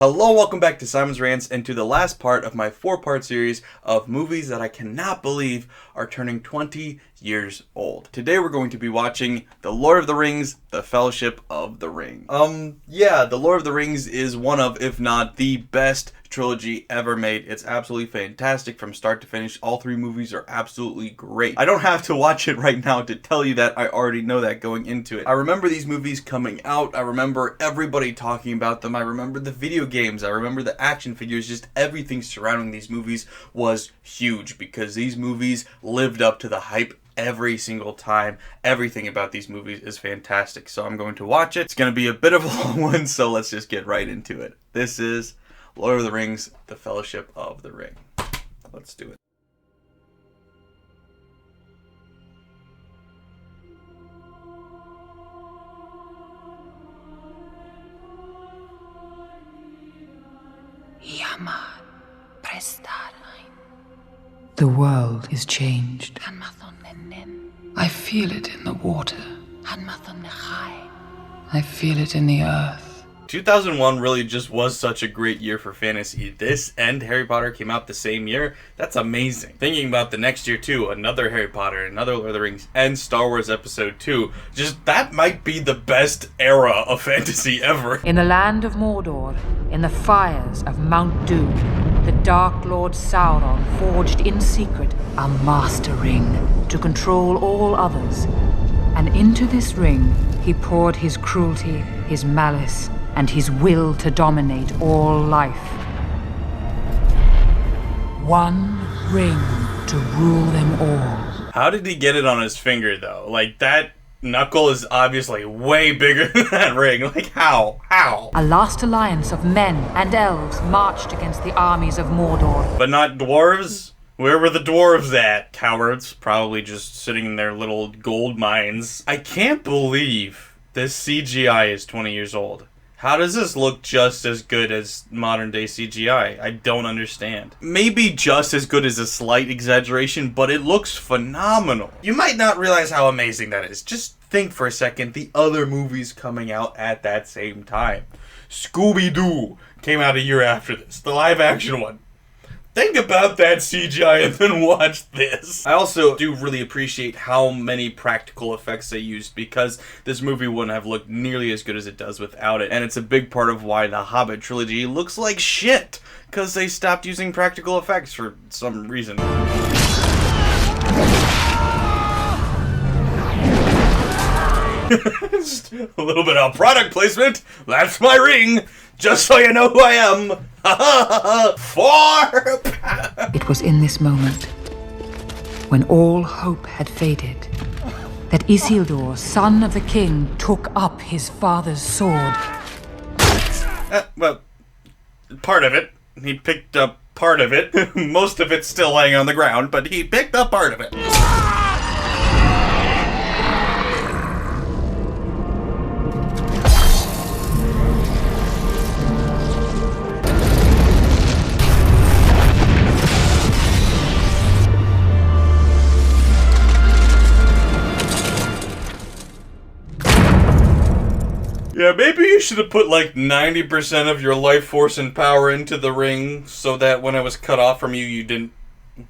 Hello, welcome back to Simon's Rants and to the last part of my 4-part series of movies that I cannot believe are turning 20 years old. Today we're going to be watching The Lord of the Rings, The Fellowship of the Ring. The Lord of the Rings is one of, if not the best trilogy ever made. It's absolutely fantastic from start to finish. All 3 movies are absolutely great. I don't have to watch it right now to tell you that. I already know that going into it. I remember these movies coming out. I remember everybody talking about them. I remember the video games. I remember the action figures. Just everything surrounding these movies was huge because these movies lived up to the hype every single time. Everything about these movies is fantastic. So I'm going to watch it. It's going to be a bit of a long one, so let's just get right into it. This is Lord of the Rings, The Fellowship of the Ring. Let's do it. The world is changed. I feel it in the water. I feel it in the earth. 2001 really just was such a great year for fantasy. This and Harry Potter came out the same year. That's amazing. Thinking about the next year too, another Harry Potter, another Lord of the Rings, and Star Wars Episode 2. Just that might be the best era of fantasy ever. In the land of Mordor, in the fires of Mount Doom, the Dark Lord Sauron forged in secret a master ring to control all others. And into this ring, he poured his cruelty, his malice, and his will to dominate all life. One ring to rule them all. How did he get it on his finger though? Like, that knuckle is obviously way bigger than that ring. Like, how? A last alliance of men and elves marched against the armies of Mordor. But not dwarves? Where were the dwarves at? Cowards. Probably just sitting in their little gold mines. I can't believe this CGI is 20 years old. How does this look just as good as modern day CGI? I don't understand. Maybe just as good as a slight exaggeration, but it looks phenomenal. You might not realize how amazing that is. Just think for a second the other movies coming out at that same time. Scooby-Doo came out a year after this, the live action one. Think about that CGI and then watch this. I also do really appreciate how many practical effects they used because this movie wouldn't have looked nearly as good as it does without it. And it's a big part of why the Hobbit trilogy looks like shit, because they stopped using practical effects for some reason. Just a little bit of product placement. That's my ring. Just so you know who I am. It was in this moment, when all hope had faded, that Isildur, son of the king, took up his father's sword. Well, part of it. He picked up part of it. Most of it's still laying on the ground, but he picked up part of it. Yeah, maybe you should have put like 90% of your life force and power into the ring so that when it was cut off from you, you didn't,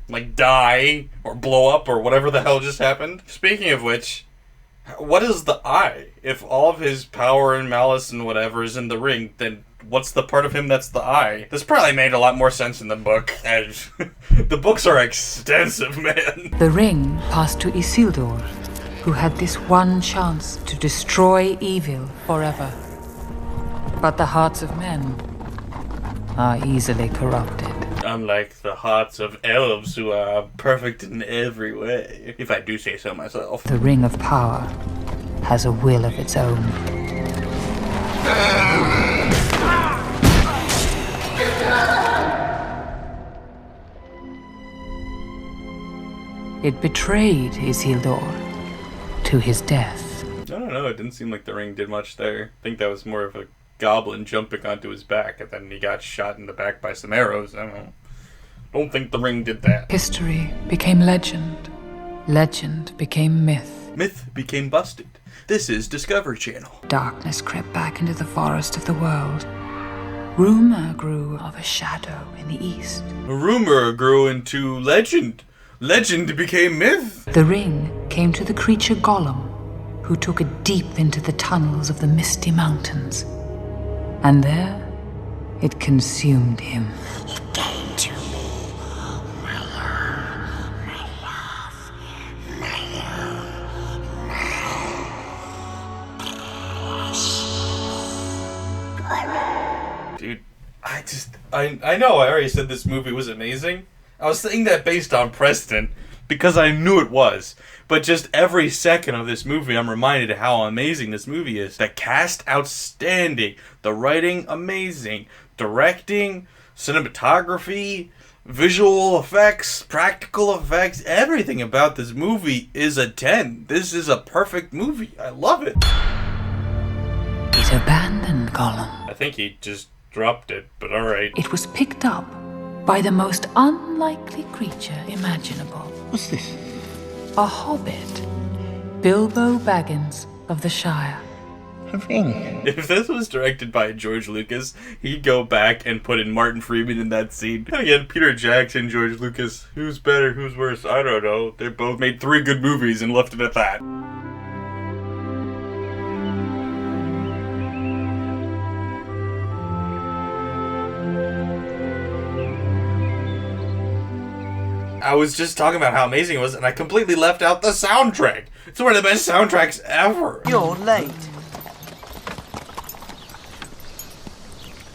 like, die or blow up or whatever the hell just happened. Speaking of which, what is the eye? If all of his power and malice and whatever is in the ring, then what's the part of him that's the eye? This probably made a lot more sense in the book. The books are extensive, man. The ring passed to Isildur, who had this one chance to destroy evil forever. But the hearts of men are easily corrupted. Unlike the hearts of elves who are perfect in every way, if I do say so myself. The ring of power has a will of its own. It betrayed Isildur to his death. I don't know, it didn't seem like the ring did much there. I think that was more of a goblin jumping onto his back, and then he got shot in the back by some arrows. I don't know. Don't think the ring did that. History became legend. Legend became myth. Myth became busted. This is Discovery Channel. Darkness crept back into the forest of the world, rumor grew of a shadow in the east. A rumor grew into legend. Legend became myth. The ring came to the creature Gollum, who took it deep into the tunnels of the misty mountains. And there, it consumed him. It came to me. My love, my love, my love. Dude, I know I already said this movie was amazing. I was saying that based on Preston, because I knew it was. But just every second of this movie, I'm reminded of how amazing this movie is. The cast, outstanding. The writing, amazing. Directing, cinematography, visual effects, practical effects. Everything about this movie is a 10. This is a perfect movie. I love it. It abandoned Gollum. I think he just dropped it, but alright. It was picked up by the most unlikely creature imaginable. What's this? A hobbit. Bilbo Baggins of the Shire. A ring. If this was directed by George Lucas, he'd go back and put in Martin Freeman in that scene. And again, Peter Jackson, George Lucas, who's better, who's worse? I don't know. They both made 3 good movies and left it at that. I was just talking about how amazing it was, and I completely left out the soundtrack. It's one of the best soundtracks ever. You're late.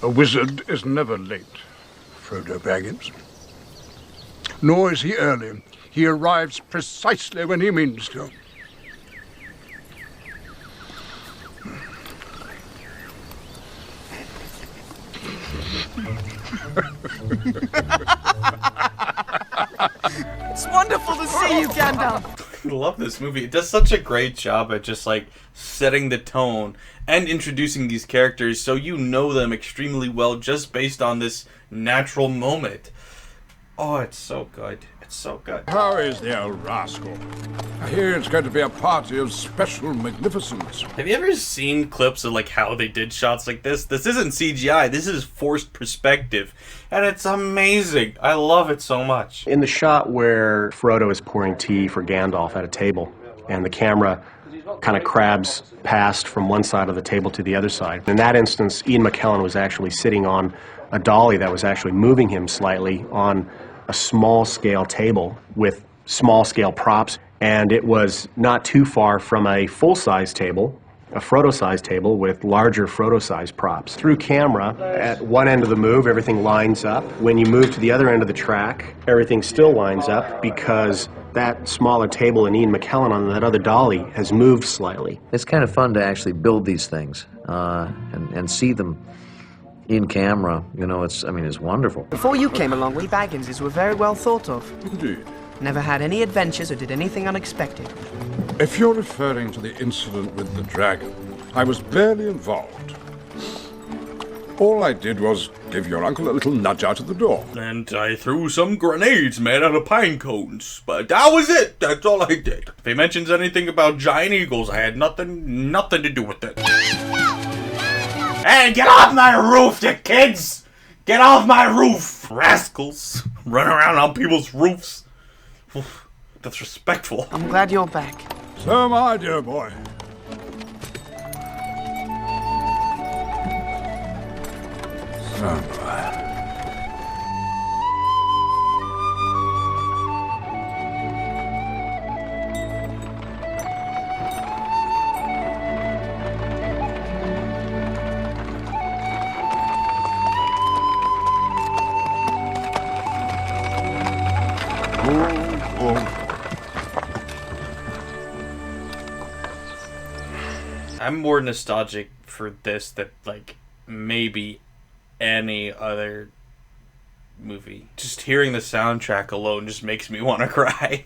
A wizard is never late, Frodo Baggins. Nor is he early. He arrives precisely when he means to. It's wonderful to see you, Gandalf. I love this movie. It does such a great job at just like setting the tone and introducing these characters so you know them extremely well just based on this natural moment. Oh, it's so good. It's so good. How is the old rascal? I hear it's going to be a party of special magnificence. Have you ever seen clips of like how they did shots like this? This isn't CGI. This is forced perspective. And it's amazing. I love it so much. In the shot where Frodo is pouring tea for Gandalf at a table, and the camera kind of crabs past from one side of the table to the other side. In that instance, Ian McKellen was actually sitting on a dolly that was actually moving him slightly on a small-scale table with small-scale props, and it was not too far from a full-size table, a Frodo-size table with larger Frodo-size props. Through camera, at one end of the move, everything lines up. When you move to the other end of the track, everything still lines up because that smaller table and Ian McKellen on that other dolly has moved slightly. It's kind of fun to actually build these things and see them in camera. You know, it's wonderful. Before you came along, we Bagginses were very well thought of. Indeed. Never had any adventures or did anything unexpected. If you're referring to the incident with the dragon, I was barely involved. All I did was give your uncle a little nudge out of the door. And I threw some grenades made out of pine cones. But that was it. That's all I did. If he mentions anything about giant eagles, I had nothing to do with it. Hey, get off my roof, you kids! Get off my roof! Rascals. Run around on people's roofs. That's respectful. I'm glad you're back. So am I, dear boy. So am I. I'm more nostalgic for this than, like, maybe any other movie. Just hearing the soundtrack alone just makes me want to cry.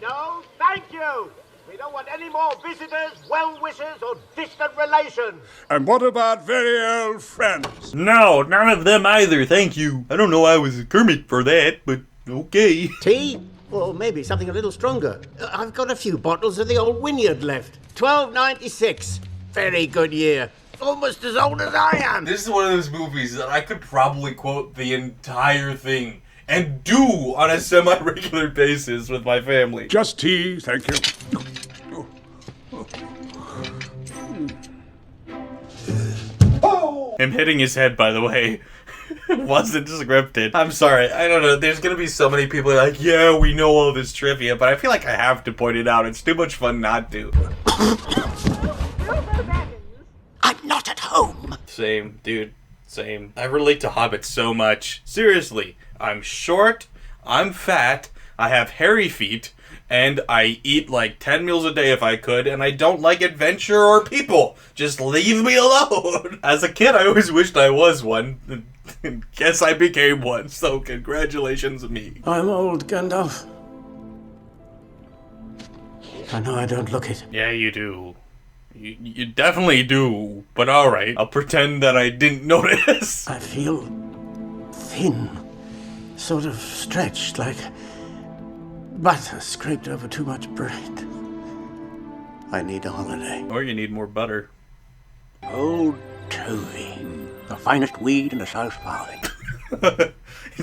No, thank you! We don't want any more visitors, well-wishers, or distant relations! And what about very old friends? No, none of them either, thank you. I don't know I was a Kermit for that, but okay. Tea? Or maybe something a little stronger. I've got a few bottles of the old Wynyard left. 1296. Very good year. almost as old as I am. This is one of those movies that I could probably quote the entire thing and do on a semi-regular basis with my family. Just tea, thank you. Him hitting his head, by the way, wasn't scripted. I'm sorry, I don't know. There's gonna be so many people who are like, yeah, we know all this trivia, but I feel like I have to point it out. It's too much fun not to. I'm not at home. Same, dude. Same. I relate to hobbits so much. Seriously, I'm short, I'm fat, I have hairy feet, and I eat like 10 meals a day if I could, and I don't like adventure or people. Just leave me alone. As a kid, I always wished I was one. And guess I became one, so congratulations me. I'm old, Gandalf. I know I don't look it. Yeah, you do. You definitely do, but alright. I'll pretend that I didn't notice. I feel thin, sort of stretched, like butter scraped over too much bread. I need a holiday. Or you need more butter. Old Toby, the finest weed in the South Valley.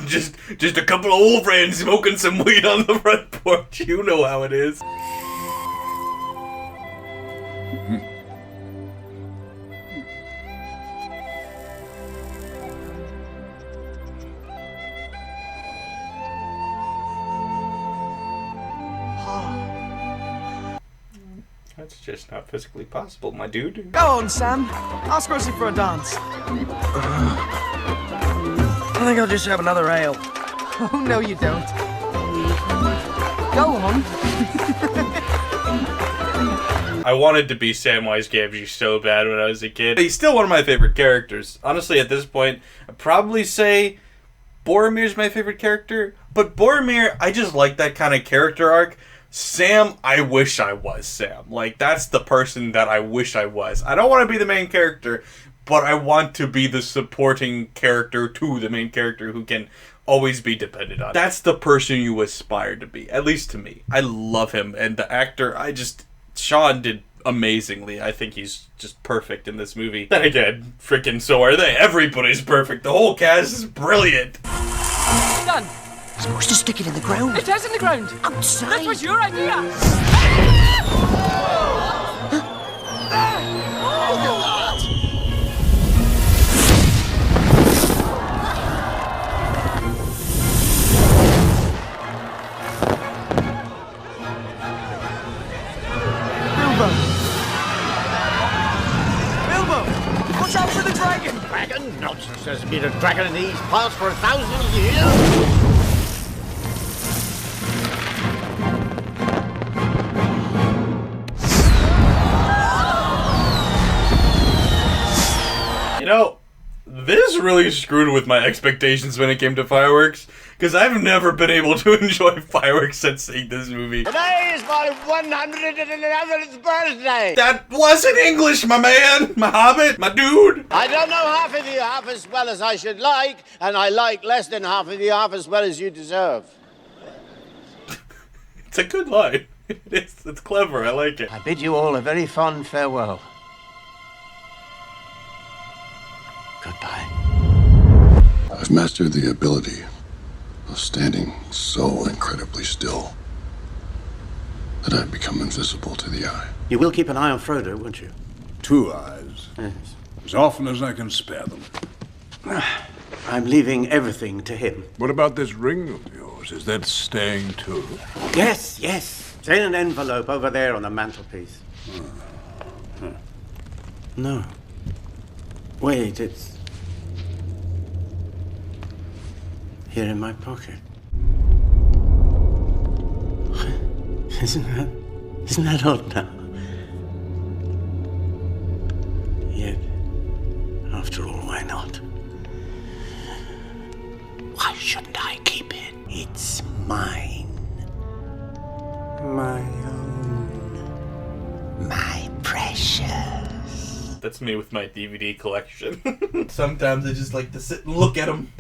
just a couple of old friends smoking some weed on the front porch. You know how it is. That's just not physically possible, my dude. Go on, Sam. Ask Rosie for a dance. I think I'll just have another ale. Oh, no, you don't. Go on. I wanted to be Samwise Gamgee so bad when I was a kid. He's still one of my favorite characters. Honestly, at this point, I'd probably say Boromir's my favorite character. But Boromir, I just like that kind of character arc. Sam, I wish I was Sam. Like, that's the person that I wish I was. I don't want to be the main character, but I want to be the supporting character to the main character who can always be depended on. That's the person you aspire to be, at least to me. I love him, and the actor, Sean did amazingly. I think he's just perfect in this movie. Then again, freaking so are they. Everybody's perfect. The whole cast is brilliant. Done. I'm supposed to stick it in the ground. It is in the ground. Outside. That was your idea. Bilbo! Watch out for the dragon! Dragon? Nonsense. There's been a dragon in these parts for 1,000 years. You know, this really screwed with my expectations when it came to fireworks, because I've never been able to enjoy fireworks since seeing this movie. Today is my 111th birthday. That wasn't English, my man, my hobbit, my dude. I don't know half of you half as well as I should like, and I like less than half of you half as well as you deserve. It's a good line. It's clever, I like it. I bid you all a very fond farewell. Goodbye. I've mastered the ability of standing so incredibly still that I've become invisible to the eye. You will keep an eye on Frodo, won't you? 2 eyes. Yes. As often as I can spare them. I'm leaving everything to him. What about this ring of yours? Is that staying too? Yes, yes. It's in an envelope over there on the mantelpiece. No. Wait, it's here in my pocket. Isn't that odd now? Yet, after all, why not? Why shouldn't I keep it? It's mine. My own. My precious. That's me with my DVD collection. Sometimes I just like to sit and look at them.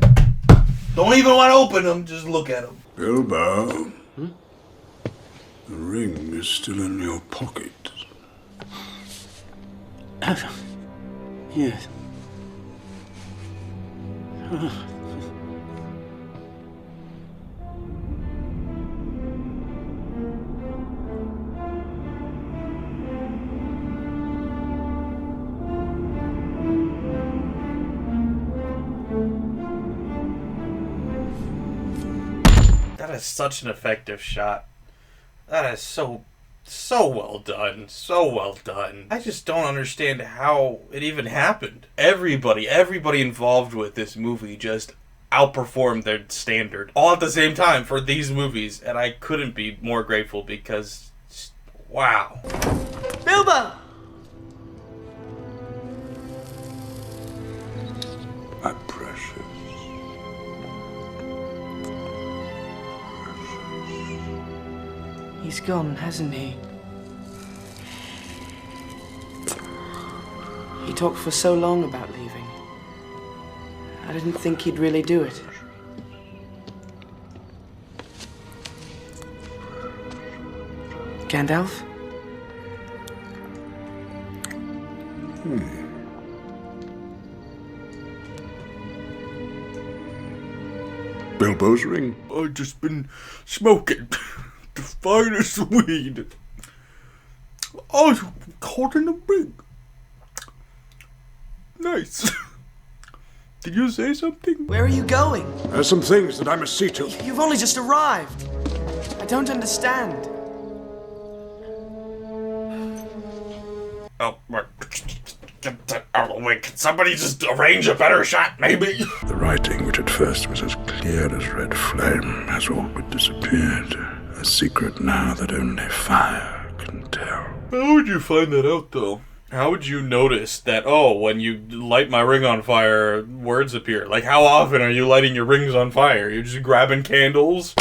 Don't even want to open them, just look at them. Bilbo, the ring is still in your pocket. Yes. That is such an effective shot. That is so well done. So well done. I just don't understand how it even happened. Everybody involved with this movie just outperformed their standard. All at the same time for these movies. And I couldn't be more grateful because, wow. Bilbo! My precious. He's gone, hasn't he? He talked for so long about leaving. I didn't think he'd really do it. Gandalf? Bilbo's ring. I've just been smoking the finest weed. I was holding a ring. Nice. Did you say something? Where are you going? There's some things that I must see to. You've only just arrived. I don't understand. Oh, get out of the way. Can somebody just arrange a better shot, maybe? The writing, which at first was as clear as red flame, has all but disappeared. A secret now that only fire can tell. How would you find that out, though? How would you notice that, oh, when you light my ring on fire, words appear? Like, how often are you lighting your rings on fire? You're just grabbing candles?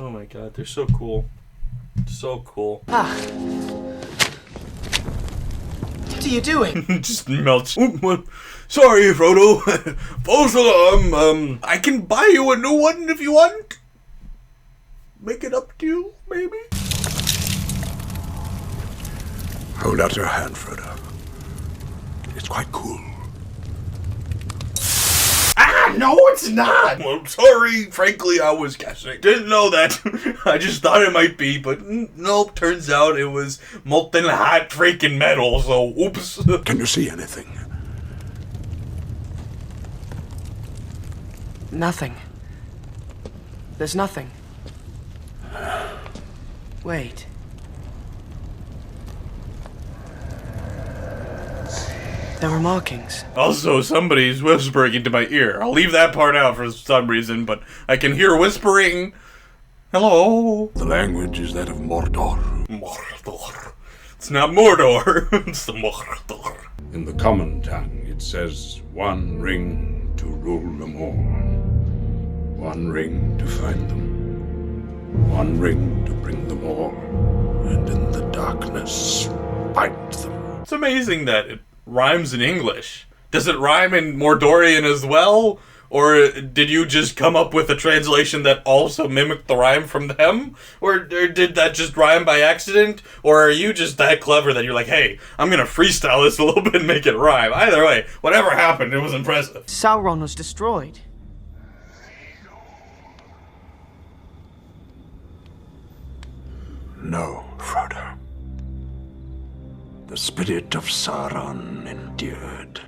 Oh my god, they're so cool. So cool. Ah. What are you doing? Just melts. Sorry, Frodo. False alarm. I can buy you a new one if you want. Make it up to you, maybe? Hold out your hand, Frodo. It's quite cool. Ah, no, it's not! Well, sorry, frankly, I was guessing. Didn't know that. I just thought it might be, but nope, turns out it was molten hot freaking metal, so oops. Can you see anything? Nothing. There's nothing. Wait. There were markings. Also, somebody's whispering into my ear. I'll leave that part out for some reason, but I can hear whispering. Hello? The language is that of Mordor. Mordor. It's not Mordor. It's the Mordor. In the common tongue, it says, one ring to rule them all. One ring to find them. One ring to bring them all. And in the darkness, bind them. It's amazing that it rhymes in English. Does it rhyme in Mordorian as well? Or did you just come up with a translation that also mimicked the rhyme from them? Or did that just rhyme by accident? Or are you just that clever that you're like, hey, I'm gonna freestyle this a little bit and make it rhyme? Either way, whatever happened, it was impressive. Sauron was destroyed. No, Frodo. The spirit of Sauron endured.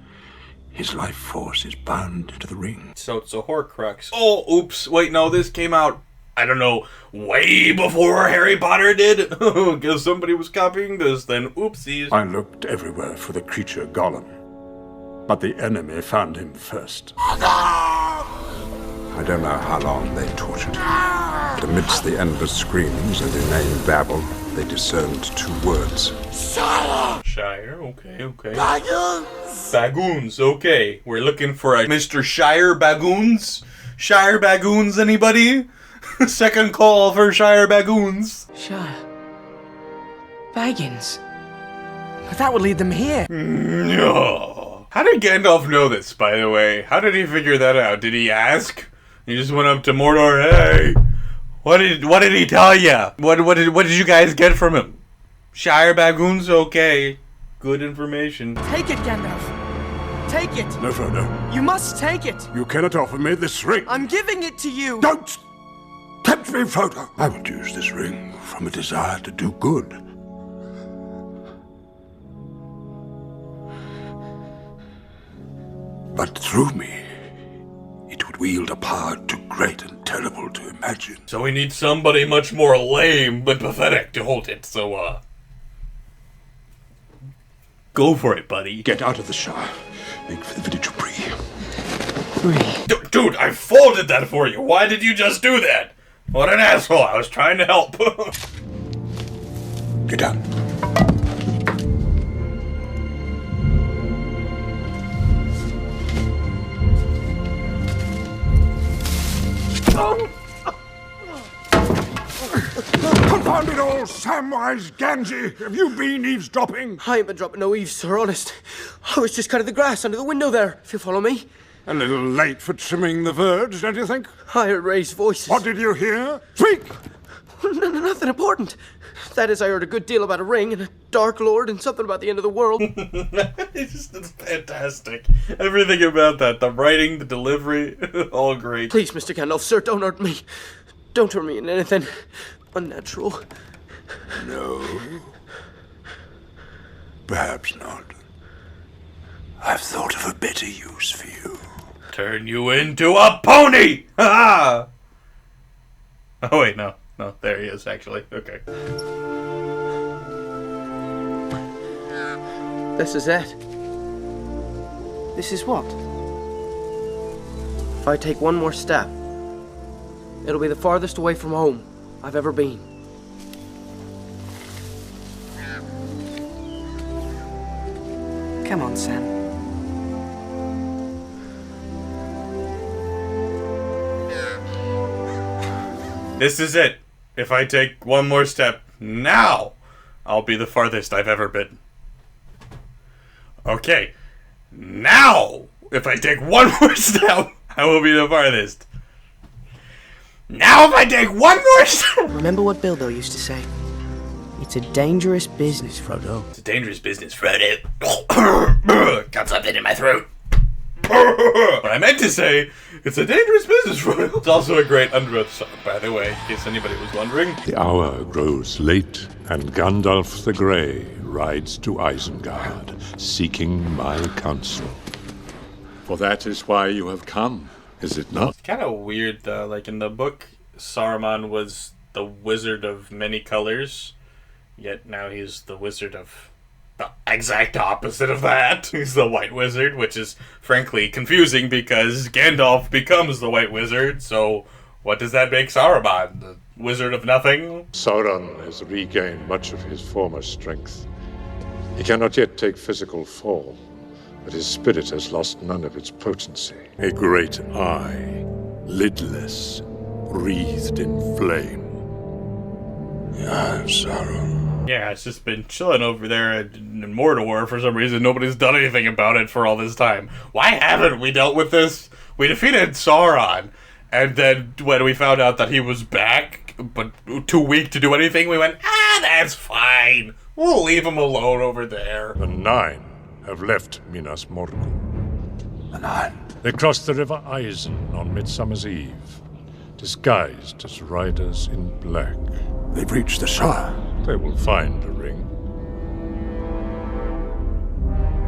His life force is bound to the ring. So it's a Horcrux. Oh, oops. Wait, no, this came out, I don't know, way before Harry Potter did? Because somebody was copying this, then oopsies. I looked everywhere for the creature Gollum, but the enemy found him first. I don't know how long they tortured him, but amidst the endless screams and inane babble, they discerned two words. Shire, okay. Bagoons, okay. We're looking for a Mr. Shire Bagoons. Shire Bagoons, anybody? Second call for Shire Bagoons. Shire. Baggins. But that would lead them here. No. How did Gandalf know this, by the way? How did he figure that out? Did he ask? He just went up to Mordor, hey, what did he tell you? What did you guys get from him? Shire Bagoons, okay. Good information. Take it, Gandalf. Take it. No, Frodo. You must take it. You cannot offer me this ring. I'm giving it to you. Don't tempt me, Frodo. I will use this ring from a desire to do good. But through me, it would wield a power too great and terrible to imagine. So we need somebody much more lame but pathetic to hold it, so, go for it, buddy. Get out of the Shire. Make for the village of Bree. Dude, I folded that for you. Why did you just do that? What an asshole. I was trying to help. Get down. Confound it all, Samwise Gamgee! Have you been eavesdropping? I ain't been dropping no eaves, sir, honest. I was just cutting the grass under the window there, if you follow me. A little late for trimming the verge, don't you think? I heard raised voices. What did you hear? Speak! Nothing important. That is, I heard a good deal about a ring and a Dark Lord and something about the end of the world. It's fantastic. Everything about that. The writing, the delivery, all great. Please, Mr. Gandalf, sir, don't hurt me. Don't turn me into anything unnatural. No. Perhaps not. I've thought of a better use for you. Turn you into a pony! Ha! Oh wait, no. No, there he is, actually. Okay. This is it. This is what? If I take one more step, it'll be the farthest away from home I've ever been. Come on, Sam. This is it. If I take one more step now, I'll be the farthest I've ever been. Okay. Now, if I take one more step, I will be the farthest. Now, if I take one more step... Remember what Bilbo used to say? It's a dangerous business, Frodo. It's a dangerous business, Frodo. Got something in my throat. What I meant to say, it's a dangerous business, Frodo. It's also a great Underoath song, by the way, in case anybody was wondering. The hour grows late, and Gandalf the Grey rides to Isengard, seeking my counsel. For that is why you have come, is it not? It's kind of weird, though. Like, in the book, Saruman was the wizard of many colors, yet now he's the wizard of the exact opposite of that. He's the White Wizard, which is frankly confusing because Gandalf becomes the White Wizard, so what does that make Saruman? The Wizard of Nothing? Sauron has regained much of his former strength. He cannot yet take physical form, but his spirit has lost none of its potency. A great eye, lidless, wreathed in flame. Yes, Sauron. Yeah, it's just been chilling over there in Mordor for some reason. Nobody's done anything about it for all this time. Why haven't we dealt with this? We defeated Sauron, and then when we found out that he was back, but too weak to do anything, we went, that's fine. We'll leave him alone over there. The Nine have left Minas Morgul. The Nine? They crossed the River Isen on Midsummer's Eve, disguised as riders in black. They've reached the Shire. They will find a ring.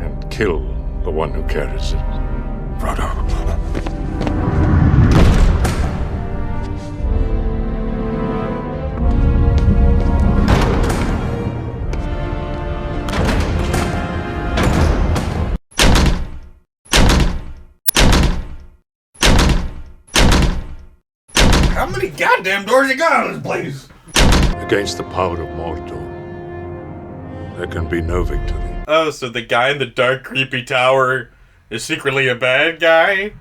And kill the one who carries it. Frodo. How many goddamn doors you got on this place? Against the power of Mordor, there can be no victory. Oh, so the guy in the dark, creepy tower is secretly a bad guy?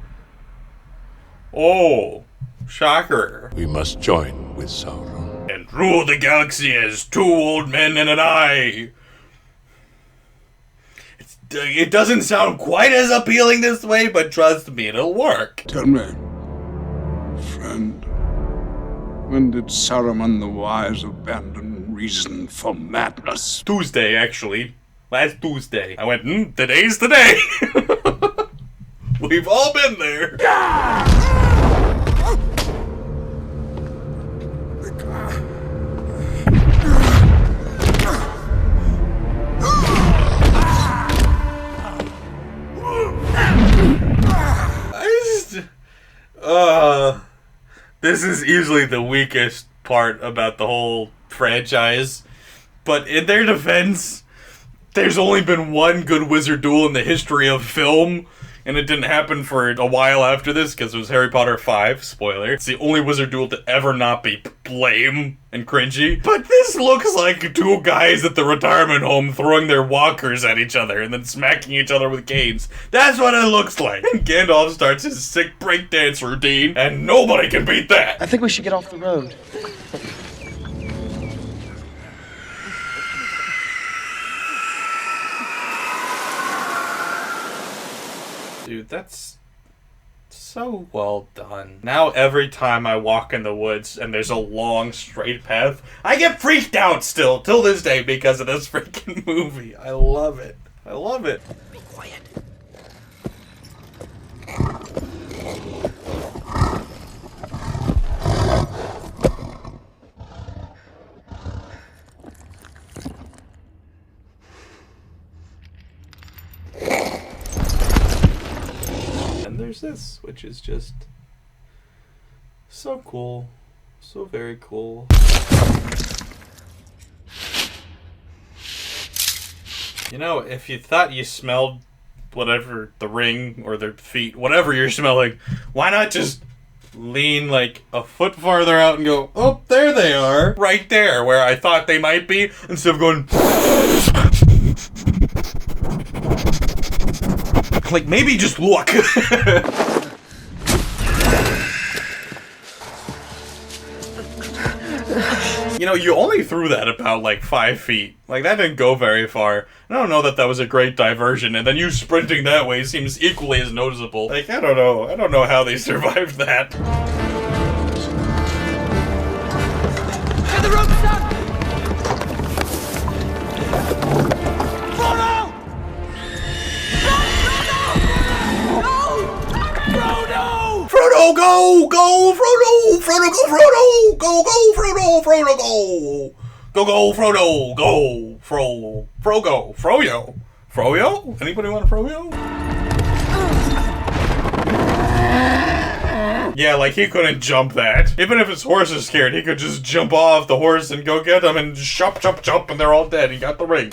Oh, shocker. We must join with Sauron. And rule the galaxy as 2 old men and an eye. It doesn't sound quite as appealing this way, but trust me, it'll work. Tell me, friend, when did Saruman the Wise abandon reason for madness? Tuesday, actually. Last Tuesday. I went, today's today. We've all been there. This is easily the weakest part about the whole franchise, but in their defense, there's only been one good wizard duel in the history of film, and it didn't happen for a while after this because it was Harry Potter 5, spoiler. It's the only wizard duel to ever not be lame and cringy. But this looks like 2 guys at the retirement home throwing their walkers at each other and then smacking each other with canes. That's what it looks like. And Gandalf starts his sick breakdance routine, and nobody can beat that. I think we should get off the road. Dude, that's so well done. Now every time I walk in the woods and there's a long straight path, I get freaked out still, till this day, because of this freaking movie. I love it. I love it. Be quiet. There's this, which is just so cool. So very cool. You know, if you thought you smelled whatever, the ring or their feet, whatever you're smelling, why not just lean like a foot farther out and go, oh, there they are, right there, where I thought they might be, instead of going like, maybe just look. You know, you only threw that about like 5 feet. Like, that didn't go very far. I don't know that that was a great diversion, and then you sprinting that way seems equally as noticeable. Like, I don't know. I don't know how they survived that. Get the rope, son! Frodo, go! Go, Frodo! Frodo, go, Frodo! Go, go, Frodo! Frodo, go! Go, go, Frodo! Go! Frogo! Froyo! Froyo? Anybody want a Froyo? Yeah, like, he couldn't jump that. Even if his horse is scared, he could just jump off the horse and go get them and jump, jump, jump, and they're all dead. He got the ring.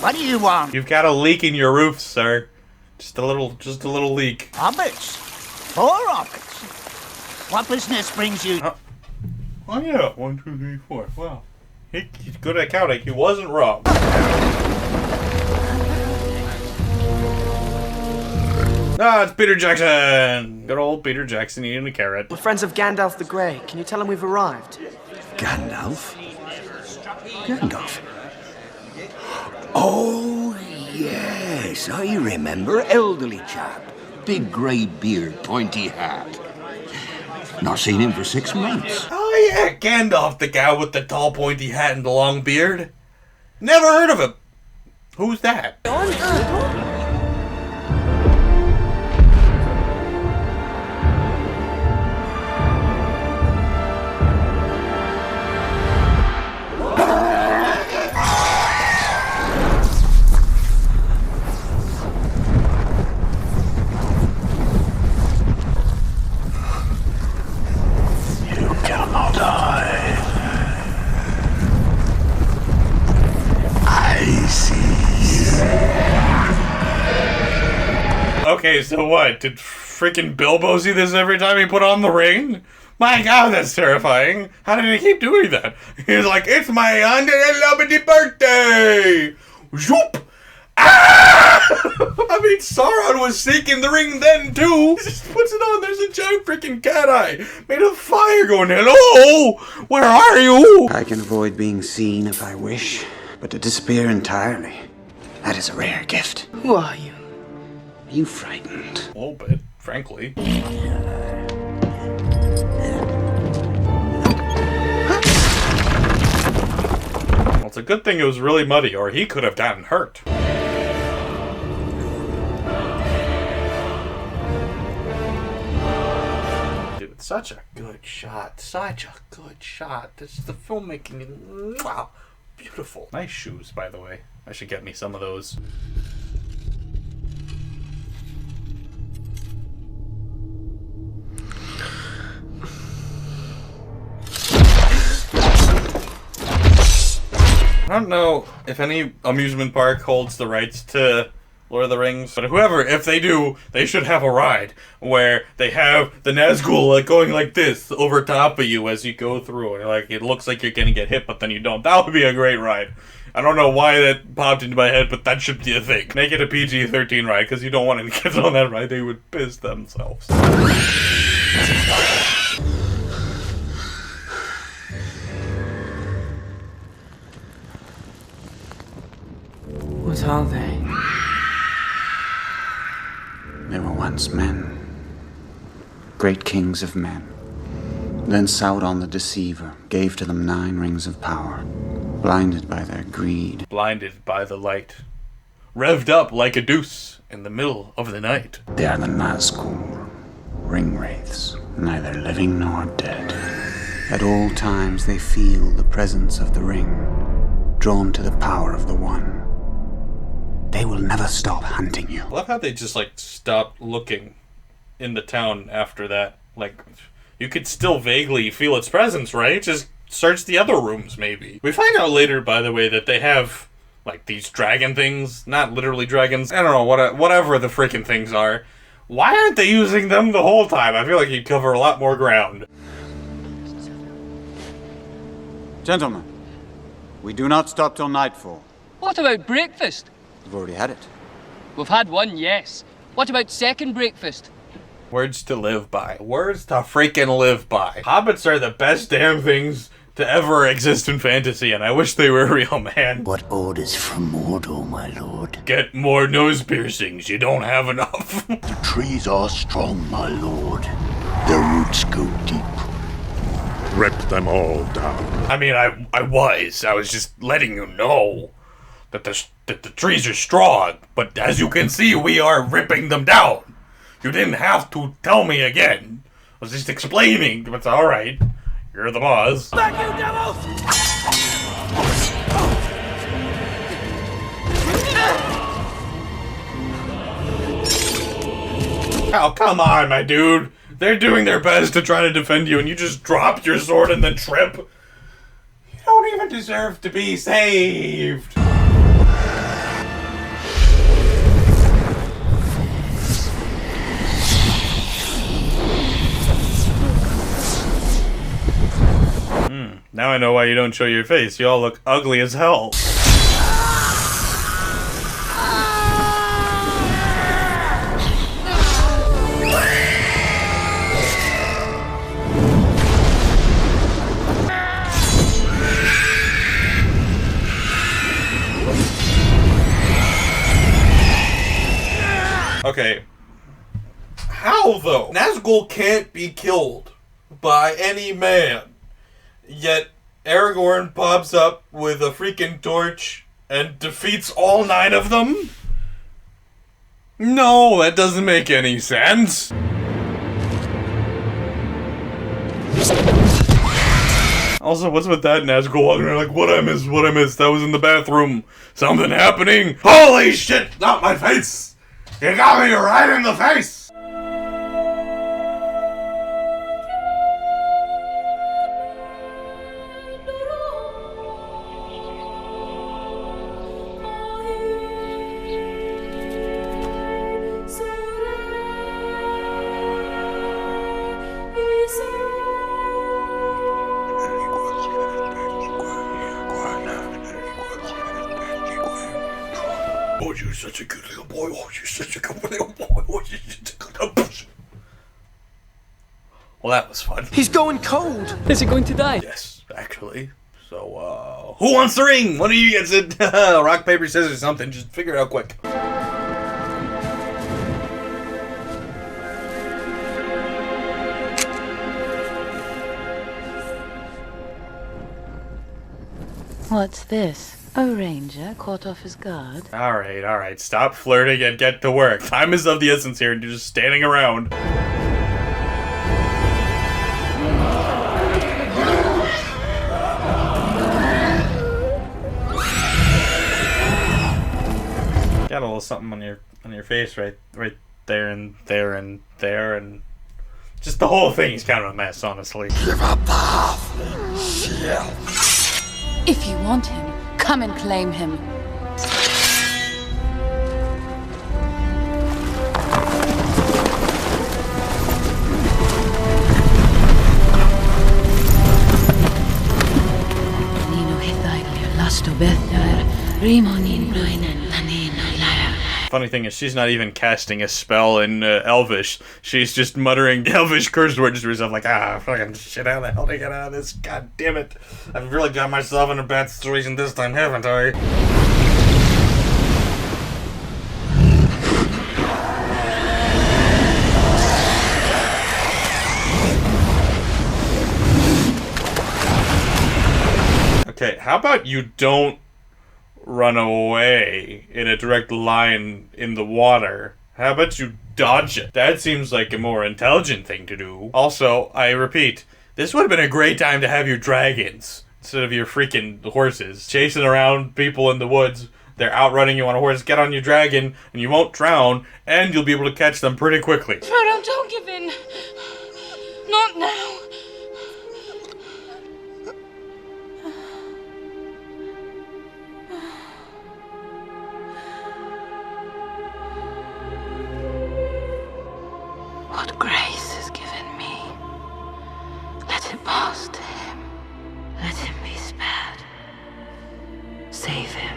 What do you want? You've got a leak in your roof, sir. Just a little leak. Hobbits? 4 hobbits? What business brings you? Oh yeah, 1, 2, 3, 4. Wow. He's good at counting. He wasn't wrong. Ah, it's Peter Jackson. Good old Peter Jackson eating a carrot. We're friends of Gandalf the Grey. Can you tell him we've arrived? Gandalf? Gandalf? Oh, yes, I remember. Elderly chap. Big grey beard, pointy hat. Not seen him for 6 months. Oh yeah, Gandalf, the guy with the tall pointy hat and the long beard. Never heard of him. Who's that? Okay, so what? Did freaking Bilbo see this every time he put on the ring? My God, that's terrifying. How did he keep doing that? He's like, it's my 111th birthday! Zoop! I mean, Sauron was seeking the ring then, too. He just puts it on. There's a giant freaking cat eye made of fire going, hello, where are you? I can avoid being seen if I wish, but to disappear entirely, that is a rare gift. Who are you? Are you frightened? A little bit, frankly. Well, it's a good thing it was really muddy, or he could have gotten hurt. Dude, such a good shot. Such a good shot. This is the filmmaking. Wow. Beautiful. Nice shoes, by the way. I should get me some of those. I don't know if any amusement park holds the rights to Lord of the Rings, but whoever, if they do, they should have a ride where they have the Nazgul like going like this over top of you as you go through, and like it looks like you're gonna get hit, but then you don't. That would be a great ride. I don't know why that popped into my head, but that should be a thing. Make it a PG-13 ride, because you don't want any kids on that ride. They would piss themselves. What are they? They were once men. Great kings of men. Then Sauron the Deceiver gave to them 9 rings of power, blinded by their greed. Blinded by the light. Revved up like a deuce in the middle of the night. They are the Nazgul, ring wraiths, neither living nor dead. At all times they feel the presence of the ring, drawn to the power of the One. They will never stop hunting you. I love how they just, like, stopped looking in the town after that. Like, you could still vaguely feel its presence, right? Just search the other rooms, maybe. We find out later, by the way, that they have, like, these dragon things. Not literally dragons. I don't know, whatever the freaking things are. Why aren't they using them the whole time? I feel like you'd cover a lot more ground. Gentlemen, we do not stop till nightfall. What about breakfast? We've already had it. We've had one, yes. What about second breakfast? Words to live by. Words to freaking live by. Hobbits are the best damn things to ever exist in fantasy, and I wish they were real, man. What orders from Mordor, my lord? Get more nose piercings. You don't have enough. The trees are strong, my lord. Their roots go deep. Rip them all down. I mean, I was just letting you know that the trees are strong, but as you can see, we are ripping them down. You didn't have to tell me again. I was just explaining, but it's alright. You're the boss. Back, you devils! Oh, come on, my dude. They're doing their best to try to defend you, and you just drop your sword and then trip. You don't even deserve to be saved. Now I know why you don't show your face. You all look ugly as hell. Okay. How, though? Nazgul can't be killed by any man. Yet, Aragorn pops up with a freaking torch and defeats all 9 of them? No, that doesn't make any sense. Also, what's with that Nazgul walking around like, what I missed, that was in the bathroom. Something happening. Holy shit, not my face! You got me right in the face! Oh, you're such a good little boy. Oh, you're such a good little boy. Oh, you're such a good little boy. Well, that was fun. He's going cold. Is he going to die? Yes, actually. So, who wants the ring? One of you gets it. Rock, paper, scissors, something. Just figure it out quick. What's this? A ranger caught off his guard? Alright. Stop flirting and get to work. Time is of the essence here, and you're just standing around. Got a little something on your face right there and there and there, and just the whole thing is kind of a mess, honestly. Give up the shield. If you want him, come and claim him. Funny thing is, she's not even casting a spell in Elvish. She's just muttering Elvish curse words to herself, like, fucking shit, how the hell did I get out of this? God damn it. I've really got myself in a bad situation this time, haven't I? Okay, how about you don't run away in a direct line in the water? How about you dodge it? That seems like a more intelligent thing to do. Also, I repeat, this would have been a great time to have your dragons instead of your freaking horses. Chasing around people in the woods, they're outrunning you on a horse. Get on your dragon, and you won't drown, and you'll be able to catch them pretty quickly. Frodo, don't give in. Not now. What grace is given me, let it pass to him. Let him be spared. Save him.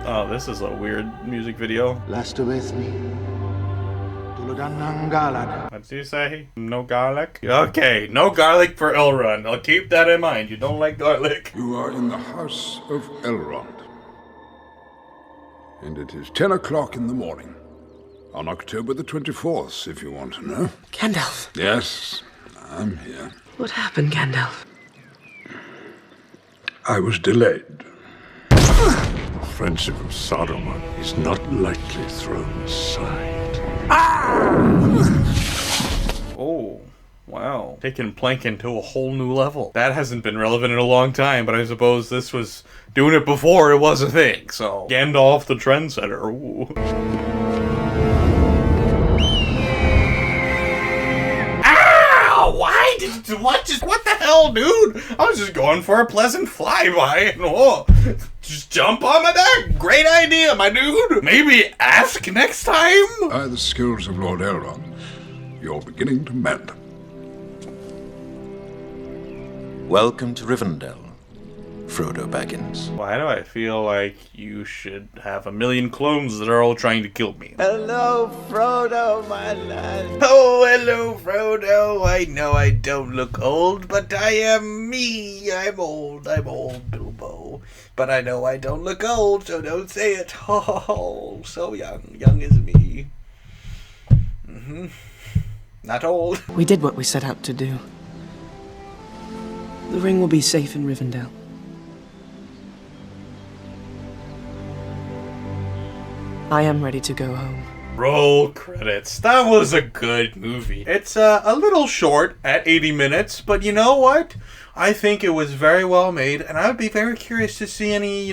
Oh, this is a weird music video. What'd you say? No garlic? Okay, no garlic for Elrond. I'll keep that in mind. You don't like garlic. You are in the house of Elrond. And it is 10 o'clock in the morning. On October the 24th, if you want to know. Gandalf. Yes, I'm here. What happened, Gandalf? I was delayed. Friendship of Saruman is not lightly thrown aside. Oh, wow. Taking Plankin to a whole new level. That hasn't been relevant in a long time, but I suppose this was doing it before it was a thing, so. Gandalf the trendsetter. Ooh. Why did you, what the hell, dude? I was just going for a pleasant flyby and just jump on my back. Great idea, my dude. Maybe ask next time. By the skills of Lord Elrond, you're beginning to mend. Welcome to Rivendell, Frodo Baggins. Why do I feel like you should have a million clones that are all trying to kill me? Hello, Frodo, my lad. Oh, hello, Frodo. I know I don't look old, but I am me. I'm old, Bilbo. But I know I don't look old, so don't say it. Oh, so young. Young is me. Not old. We did what we set out to do. The ring will be safe in Rivendell. I am ready to go home. Roll credits. That was a good movie. It's a little short at 80 minutes, but you know what? I think it was very well made, and I would be very curious to see any,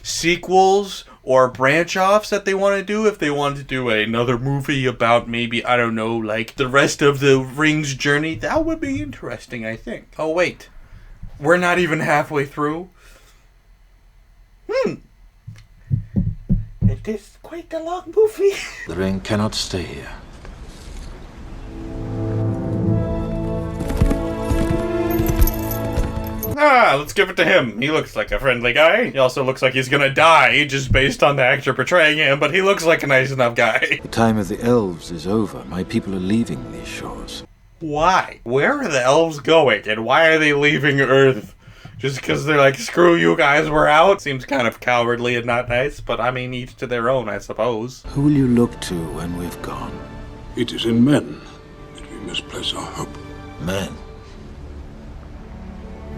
sequels or branch-offs that they want to do. If they want to do another movie about maybe, I don't know, like the rest of the Ring's journey, that would be interesting, I think. Oh, wait. We're not even halfway through? It is quite a long movie. The ring cannot stay here. let's give it to him. He looks like a friendly guy. He also looks like he's gonna die just based on the actor portraying him, but he looks like a nice enough guy. The time of the elves is over. My people are leaving these shores. Why? Where are the elves going, and why are they leaving Earth? Just because they're like, screw you guys, we're out? Seems kind of cowardly and not nice, but I mean, each to their own, I suppose. Who will you look to when we've gone? It is in men that we must place our hope. Men?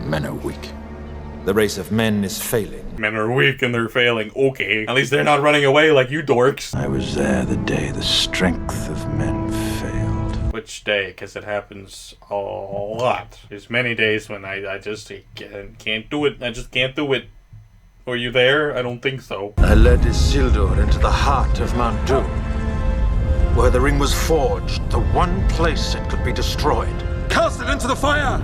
Men are weak. The race of men is failing. Men are weak and they're failing. Okay. At least they're not running away like you dorks. I was there the day the strength of men failed. Which day? Because it happens a lot. There's many days when I just can't do it. I just can't do it. Were you there? I don't think so. I led Isildur into the heart of Mount Doom, where the ring was forged, the one place it could be destroyed. Cast it into the fire!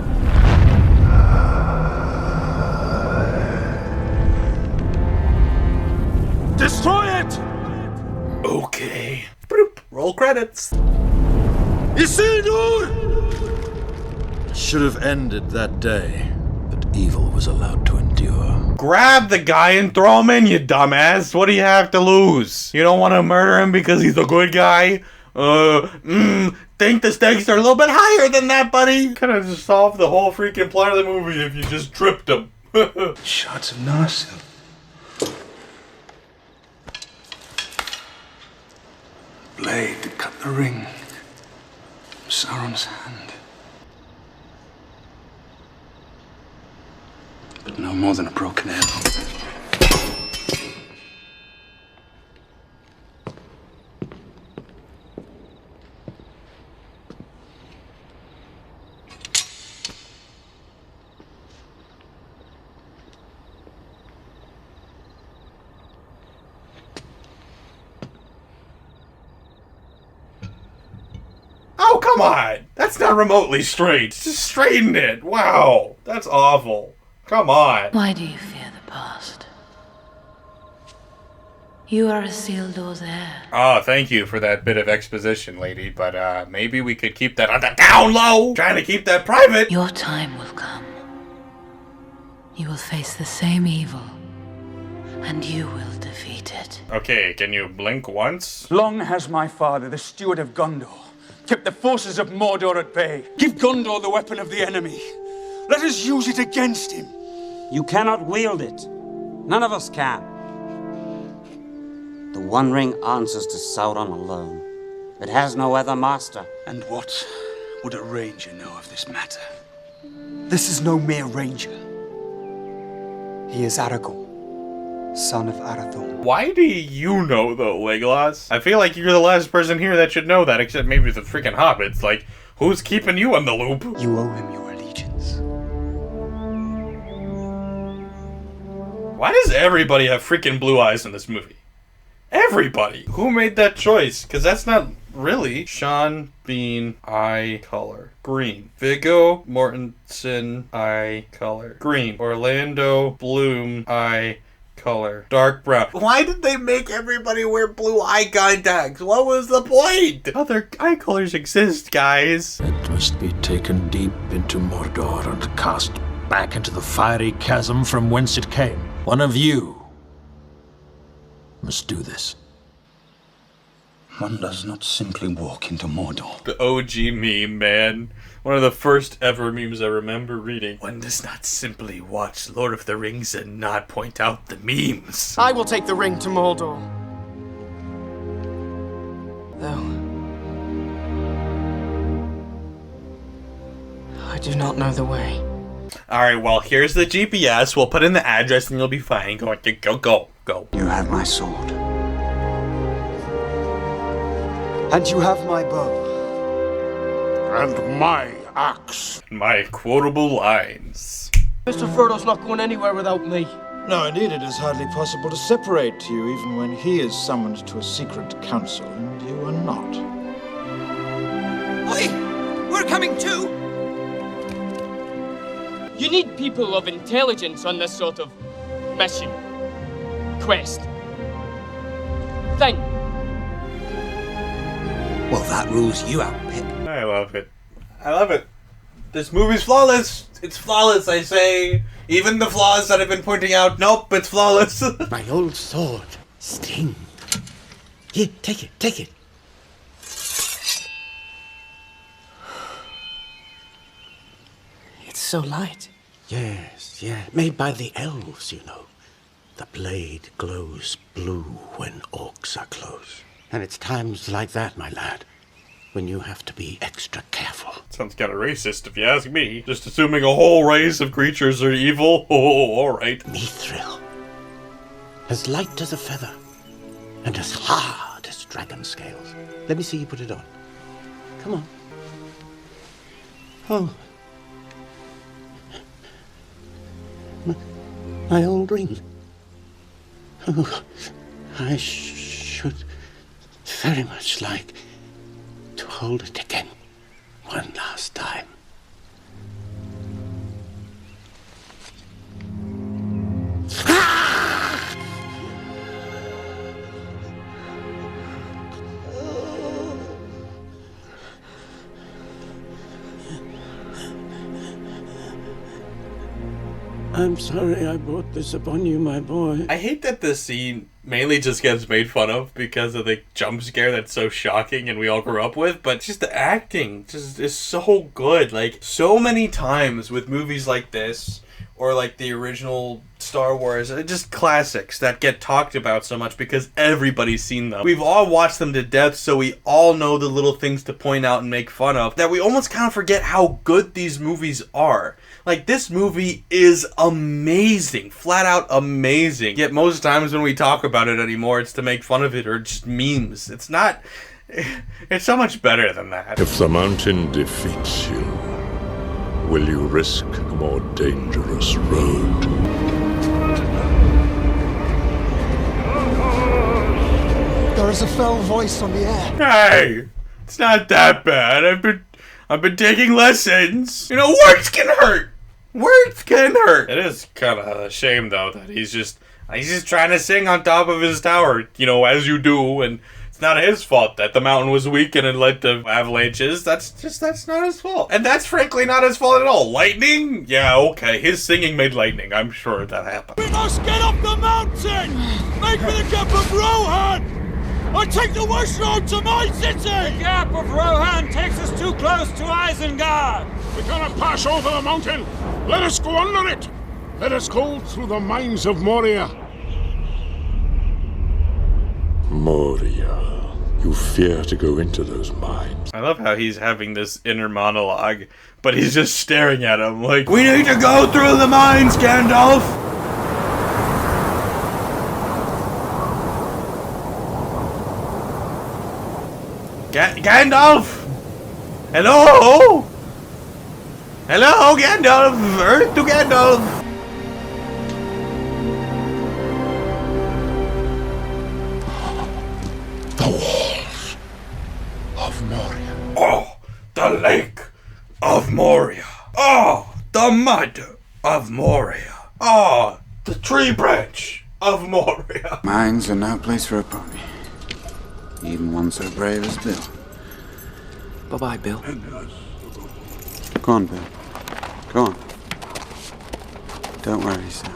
Destroy it! Okay. Boop. Roll credits. Isildur! It should have ended that day, but evil was allowed to endure. Grab the guy and throw him in, you dumbass. What do you have to lose? You don't want to murder him because he's a good guy? Think the stakes are a little bit higher than that, buddy. Could have just solved the whole freaking plot of the movie if you just tripped him. Shards of Narsil. Blade that cut the ring. Sauron's hand. But no more than a broken arrow. Oh, come on! That's not remotely straight. Just straighten it. Wow. That's awful. Come on. Why do you fear the past? You are Isildur's heir. Oh, thank you for that bit of exposition, lady, but maybe we could keep that on the down low. Trying to keep that private. Your time will come. You will face the same evil, and you will defeat it. Okay, can you blink once? Long has my father, the steward of Gondor, kept the forces of Mordor at bay. Give Gondor the weapon of the enemy. Let us use it against him. You cannot wield it. None of us can. The One Ring answers to Sauron alone. It has no other master. And what would a ranger know of this matter? This is no mere ranger. He is Aragorn, son of Arathorn. Why do you know, though, Legolas? I feel like you're the last person here that should know that, except maybe the freaking hobbits. Like, who's keeping you in the loop? You owe him your allegiance. Why does everybody have freaking blue eyes in this movie? Everybody! Who made that choice? Because that's not really. Sean Bean, eye color. Green. Viggo Mortensen, eye color. Green. Orlando Bloom, eye color. Dark brown. Why did they make everybody wear blue eye contacts? What was the point? Other eye colors exist, guys. It must be taken deep into Mordor and cast back into the fiery chasm from whence it came. One of you must do this. One does not simply walk into Mordor. The OG meme, man. One of the first ever memes I remember reading. One does not simply watch Lord of the Rings and not point out the memes. I will take the ring to Mordor. Though I do not know the way. Alright, well, here's the GPS. We'll put in the address and you'll be fine. Go. You have my sword. And you have my bow. And my axe. My quotable lines. Mr. Frodo's not going anywhere without me. No, indeed, it is hardly possible to separate you, even when he is summoned to a secret council, and you are not. Oi! We're coming too! You need people of intelligence on this sort of mission. Quest. Thing. Well, that rules you out, Pip. I love it. I love it. This movie's flawless. It's flawless, I say. Even the flaws that I've been pointing out, nope, it's flawless. My old sword, Sting. Here, take it, take it. It's so light. Yes, yeah, made by the elves, you know. The blade glows blue when orcs are close. And it's times like that, my lad, when you have to be extra careful. Sounds kind of racist if you ask me. Just assuming a whole race of creatures are evil. Oh, alright. Mithril. As light as a feather. And as hard as dragon scales. Let me see you put it on. Come on. Oh. My old ring. Oh, I should very much like to hold it again one last time. I'm sorry I brought this upon you, my boy. I hate that this scene mainly just gets made fun of because of the jump scare that's so shocking and we all grew up with, but just the acting just is so good. Like, so many times with movies like this, or like the original Star Wars, just classics that get talked about so much because everybody's seen them. We've all watched them to death, so we all know the little things to point out and make fun of, that we almost kind of forget how good these movies are. Like, this movie is amazing, flat out amazing. Yet most times when we talk about it anymore, it's to make fun of it or just memes. It's not, it's so much better than that. If the mountain defeats you, will you risk a more dangerous road? There is a fell voice on the air. Hey, it's not that bad. I've been taking lessons. You know, words can hurt. Words can hurt. It is kind of a shame though that he's just trying to sing on top of his tower, you know, as you do, and it's not his fault that the mountain was weak and it led to avalanches. That's not his fault. And that's frankly not his fault at all. Lightning? Yeah, okay. His singing made lightning. I'm sure that happened. We must get up the mountain! Make for the Gap of Rohan! I take the west road to my city! The Gap of Rohan takes us too close to Isengard! We cannot pass over the mountain! Let us go under it! Let us go through the mines of Moria. Moria. You fear to go into those mines. I love how he's having this inner monologue, but he's just staring at him like, we need to go through the mines, Gandalf! Gandalf! Hello? Hello, Gandalf! Earth to Gandalf! The walls of Moria. Oh, the lake of Moria. Oh, the mud of Moria. Oh, the tree branch of Moria. Mines are no place for a pony. Even one so brave as Bill. Bye-bye, Bill. Go on, Bill. Go on. Don't worry, Sam.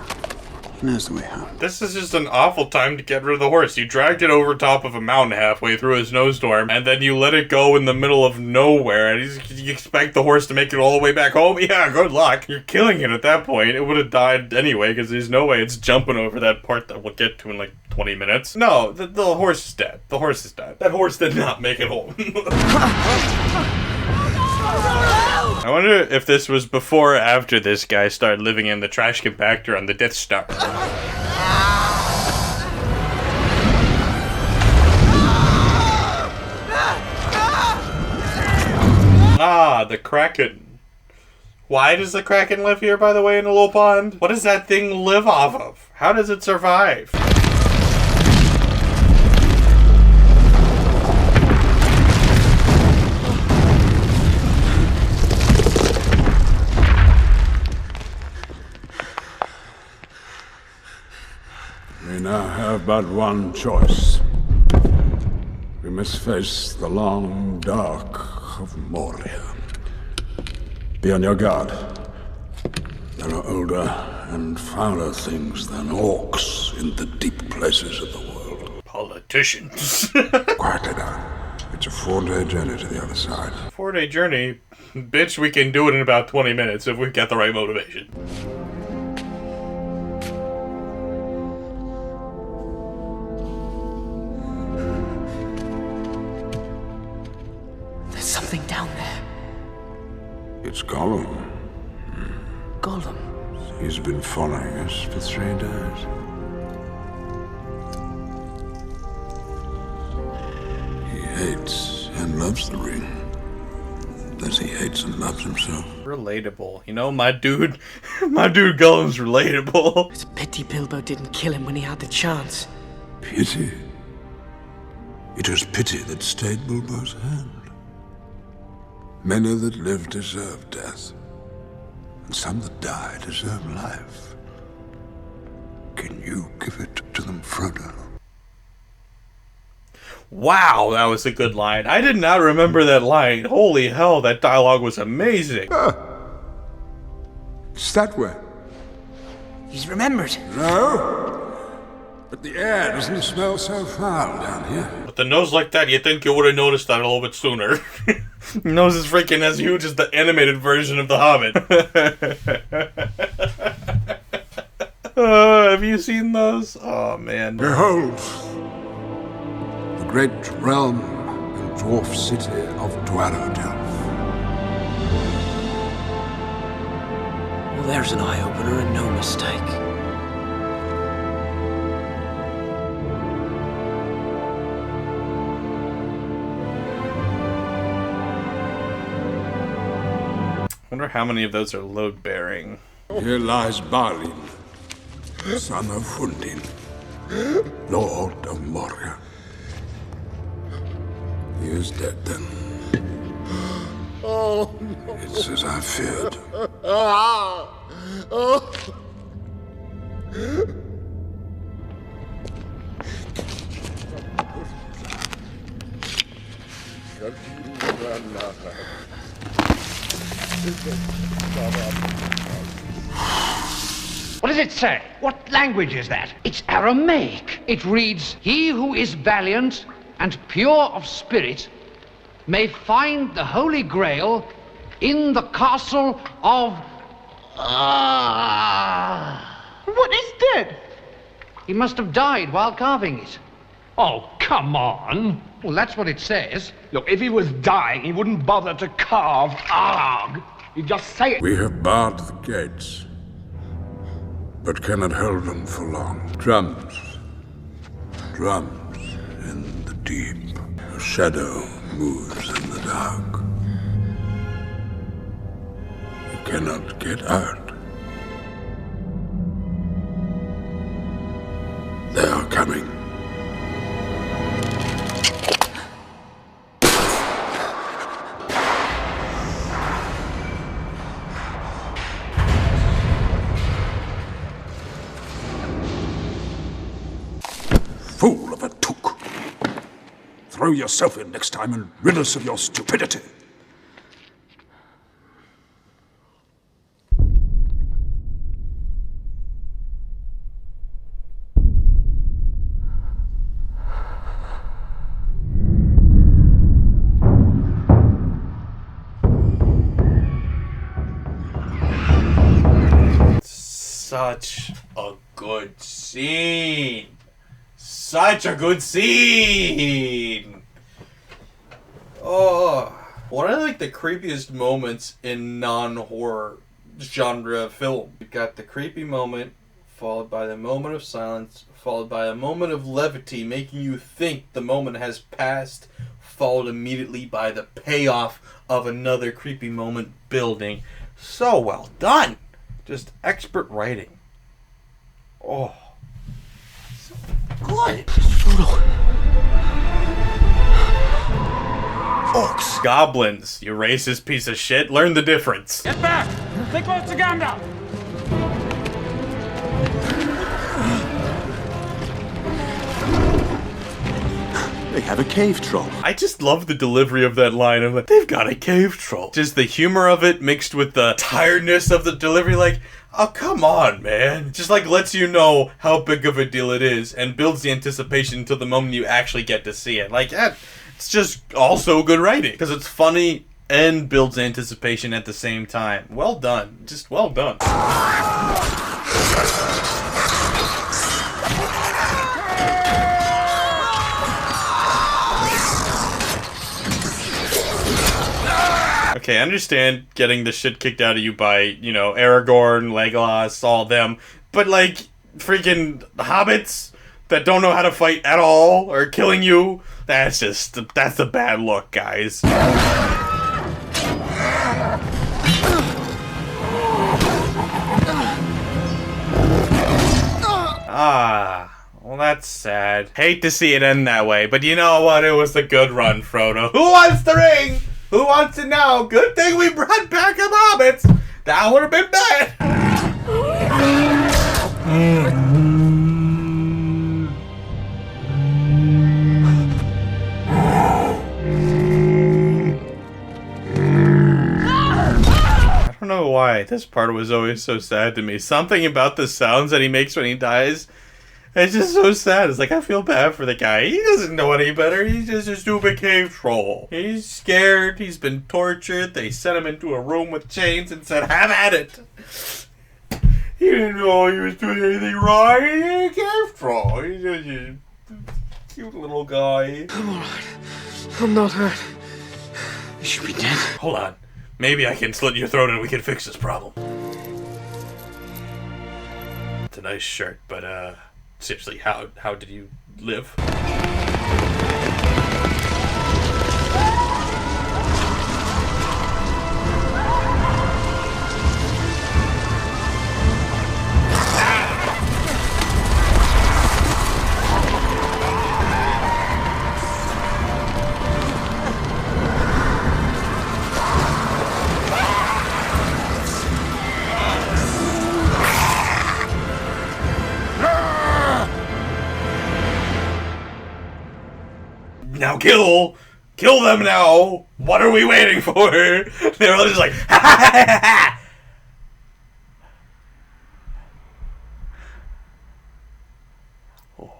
He knows the way home. This is just an awful time to get rid of the horse. You dragged it over top of a mountain halfway through a snowstorm, and then you let it go in the middle of nowhere, and you expect the horse to make it all the way back home? Yeah, good luck. You're killing it at that point. It would have died anyway, because there's no way it's jumping over that part that we'll get to in like 20 minutes. No, the horse is dead. The horse is dead. That horse did not make it home. I wonder if this was before or after this guy started living in the trash compactor on the Death Star. Ah, the Kraken. Why does the Kraken live here, by the way, in a little pond? What does that thing live off of? How does it survive? We now have but one choice. We must face the long dark of Moria. Be on your guard. There are older and fouler things than orcs in the deep places of the world. Politicians. Quietly now. It's a 4-day journey to the other side. 4-day journey? Bitch, we can do it in about 20 minutes if we've got the right motivation. There's something down there. It's Gollum. Gollum. He's been following us for 3 days. He hates and loves the ring. As he hates and loves himself. Relatable. You know, my dude Gollum's relatable. It's a pity Bilbo didn't kill him when he had the chance. Pity? It was pity that stayed Bilbo's hand. Many that live deserve death, and some that die deserve life. Can you give it to them, Frodo? Wow, that was a good line. I did not remember that line. Holy hell, that dialogue was amazing. It's that way. He's remembered. No, but the air doesn't smell so foul down here. With a nose like that, you'd think you would have noticed that a little bit sooner. Nose is freaking as huge as the animated version of The Hobbit. Have you seen those? Oh, man. Behold, the great realm and dwarf city of Dwarrodelf. Well, there's an eye-opener and no mistake. I wonder how many of those are load-bearing. Here lies Balin, son of Hundin, Lord of Moria. He is dead then. Oh, no. It's as I feared. What does it say? What language is that? It's Aramaic. It reads, "He who is valiant and pure of spirit may find the Holy Grail in the castle of... What is dead? He must have died while carving it. Oh, come on. Well, that's what it says. Look, if he was dying, he wouldn't bother to carve Arg. He'd just say it. We have barred the gates, but cannot hold them for long. Drums in the deep. A shadow moves in the dark. You cannot get out. They are coming. Fool of a Took! Throw yourself in next time and rid us of your stupidity. Such a good scene. Such a good scene. Oh, one of like the creepiest moments in non-horror genre film. You've got the creepy moment, followed by the moment of silence, followed by a moment of levity, making you think the moment has passed, followed immediately by the payoff of another creepy moment building. So well done. Just expert writing. Oh. So good. Frodo. Orcs. Goblins. You racist piece of shit. Learn the difference. Get back! Take what's the Gandalf! They have a cave troll. I just love the delivery of that line of like, they've got a cave troll. Just the humor of it mixed with the tiredness of the delivery, like, oh, come on, man. Just like lets you know how big of a deal it is and builds the anticipation until the moment you actually get to see it. Like, it's just also good writing because it's funny and builds anticipation at the same time. Well done. Just well done. Okay, I understand getting the shit kicked out of you by, you know, Aragorn, Legolas, all them, but like, freaking hobbits that don't know how to fight at all are killing you, that's a bad look, guys. Well, that's sad. Hate to see it end that way, but you know what? It was a good run, Frodo. Who wants the ring? Who wants it now? Good thing we brought back some hobbits. That would have been bad. I don't know why this part was always so sad to me. Something about the sounds that he makes when he dies. It's just so sad. It's like, I feel bad for the guy. He doesn't know any better. He's just a stupid cave troll. He's scared. He's been tortured. They sent him into a room with chains and said, have at it. He didn't know he was doing anything wrong. He's a cave troll. He's just a cute little guy. I'm alright. I'm not hurt. You should be dead. Hold on. Maybe I can slit your throat and we can fix this problem. It's a nice shirt, but, seriously, how did you live? Now kill them now. What are we waiting for? They're all just like, ha ha ha ha ha. Oh.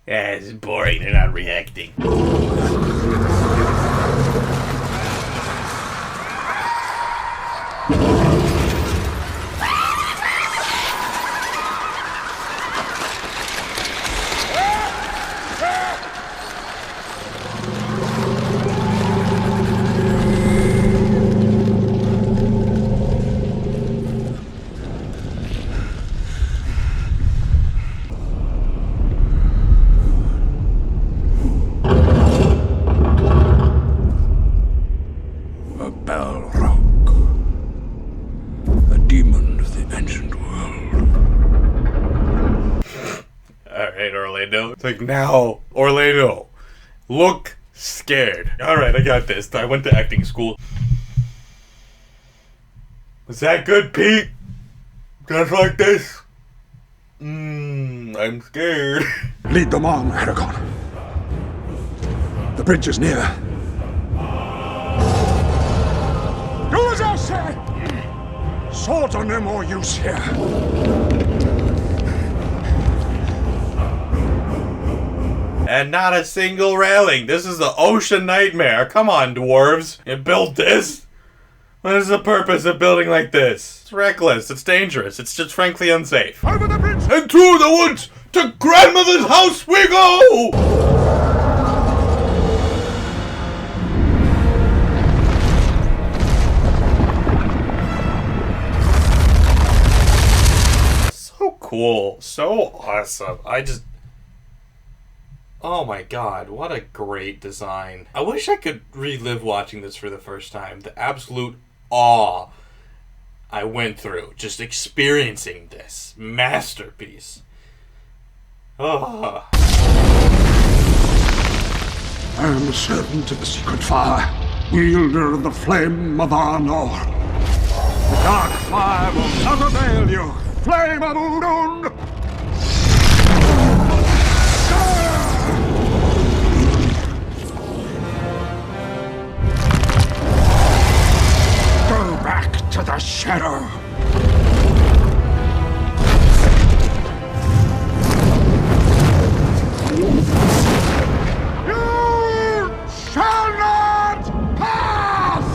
Yeah, it's boring. They're not reacting. It's like, now, Orlando, look scared. Alright, I got this. I went to acting school. Was that good, Pete? Just like this? I'm scared. Lead them on, Aragorn. The bridge is near. Do as I say! Swords are no more use here. And not a single railing. This is the ocean nightmare. Come on, dwarves. You built this? What is the purpose of building like this? It's reckless. It's dangerous. It's just frankly unsafe. Over the bridge! And through the woods! To grandmother's house we go! So cool. So awesome. Oh my god, what a great design. I wish I could relive watching this for the first time. The absolute awe I went through just experiencing this masterpiece. Oh. I am the servant of the secret fire, wielder of the flame of Arnor. The dark fire will not avail you, flame of Udun! Go back to the shadow! You shall not pass!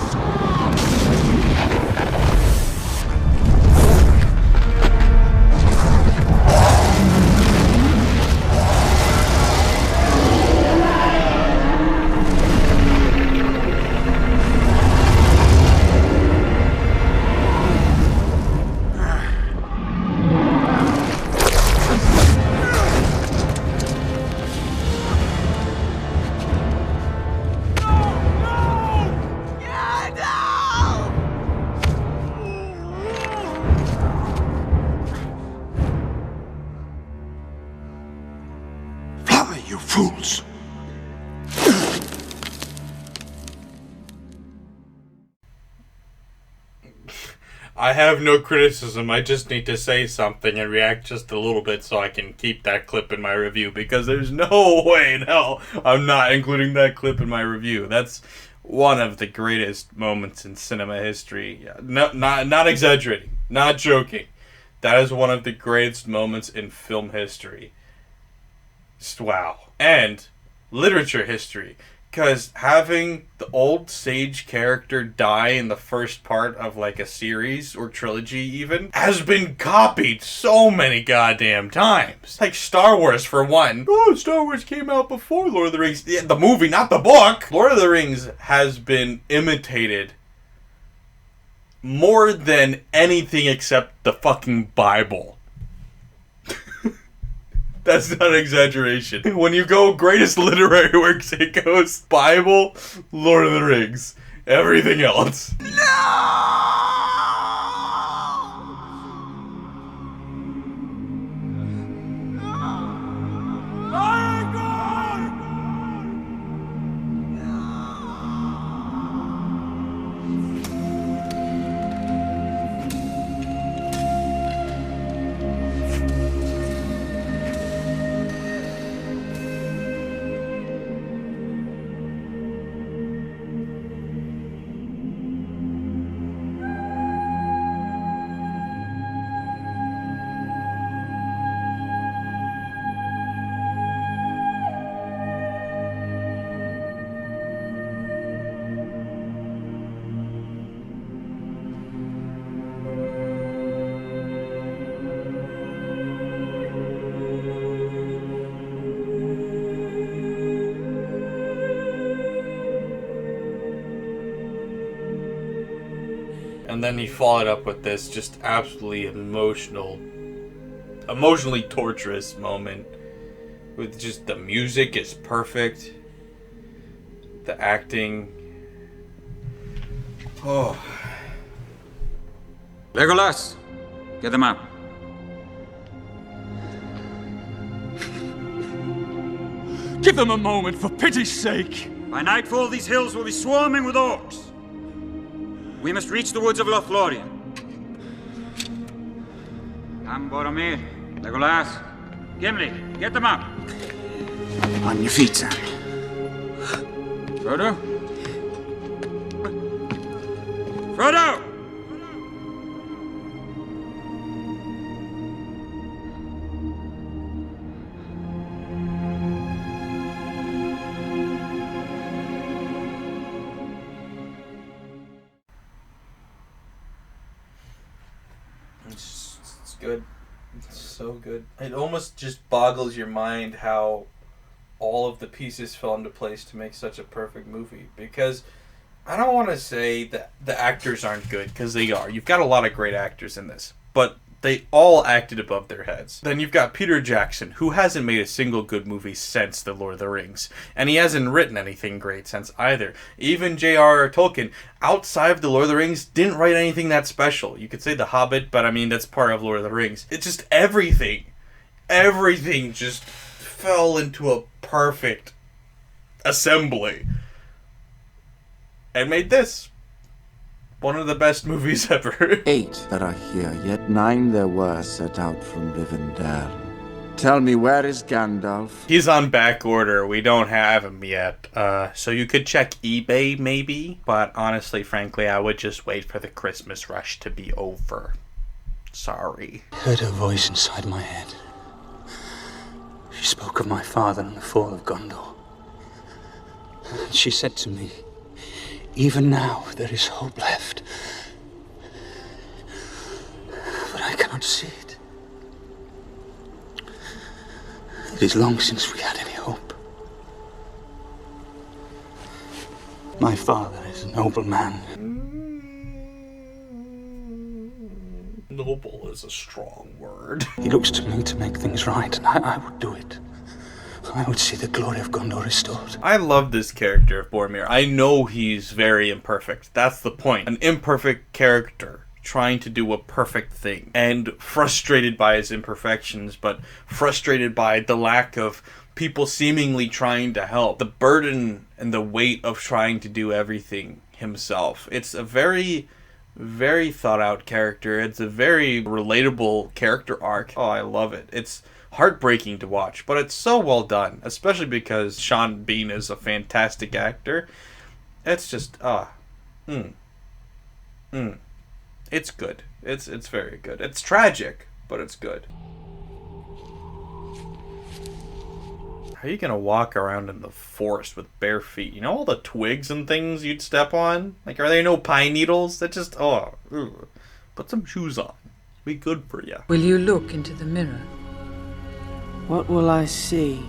Fly, you fools! I have no criticism. I just need to say something and react just a little bit so I can keep that clip in my review, because there's no way in hell I'm not including that clip in my review. That's one of the greatest moments in cinema history. Not exaggerating, not joking. That is one of the greatest moments in film history. Wow. And literature history. Because having the old sage character die in the first part of like a series or trilogy even has been copied so many goddamn times. Like Star Wars for one. Oh, Star Wars came out before Lord of the Rings. Yeah, the movie, not the book. Lord of the Rings has been imitated more than anything except the fucking Bible. That's not an exaggeration. When you go greatest literary works, it goes Bible, Lord of the Rings, everything else. And then you follow it up with this just absolutely emotionally torturous moment with just the music is perfect, the acting. Oh. Legolas, get them out. Give them a moment, for pity's sake! By nightfall, these hills will be swarming with orcs. We must reach the woods of Lothlorien. Come, Boromir, Legolas, Gimli, get them up. On your feet, son. Frodo? Frodo! It's good. It's so good. It almost just boggles your mind how all of the pieces fell into place to make such a perfect movie. Because I don't want to say that the actors aren't good, because they are. You've got a lot of great actors in this. But they all acted above their heads. Then you've got Peter Jackson, who hasn't made a single good movie since The Lord of the Rings. And he hasn't written anything great since either. Even J.R.R. Tolkien, outside of The Lord of the Rings, didn't write anything that special. You could say The Hobbit, but I mean, that's part of Lord of the Rings. It's just everything just fell into a perfect assembly. And made this. One of the best movies ever. 8 that are here, yet 9 there were set out from Rivendell. Tell me, where is Gandalf? He's on back order. We don't have him yet. So you could check eBay maybe, but honestly, frankly, I would just wait for the Christmas rush to be over. Sorry. I heard her voice inside my head. She spoke of my father and the fall of Gondor. And she said to me, even now there is hope left. But I cannot see it. It is long since we had any hope. My father is a noble man. Noble is a strong word. He looks to me to make things right, and I would do it. I would see the glory of Gondor restored. I love this character of Boromir. I know he's very imperfect. That's the point. An imperfect character trying to do a perfect thing. And frustrated by his imperfections, but frustrated by the lack of people seemingly trying to help. The burden and the weight of trying to do everything himself. It's a very, very thought out character. It's a very relatable character arc. Oh, I love it. It's heartbreaking to watch, but it's so well done, especially because Sean Bean is a fantastic actor. It's just it's good. It's very good. It's tragic, but it's good. How are you gonna walk around in the forest with bare feet? You know all the twigs and things you'd step on? Like, are there no pine needles? That just put some shoes on. Be good for you. Will you look into the mirror? What will I see?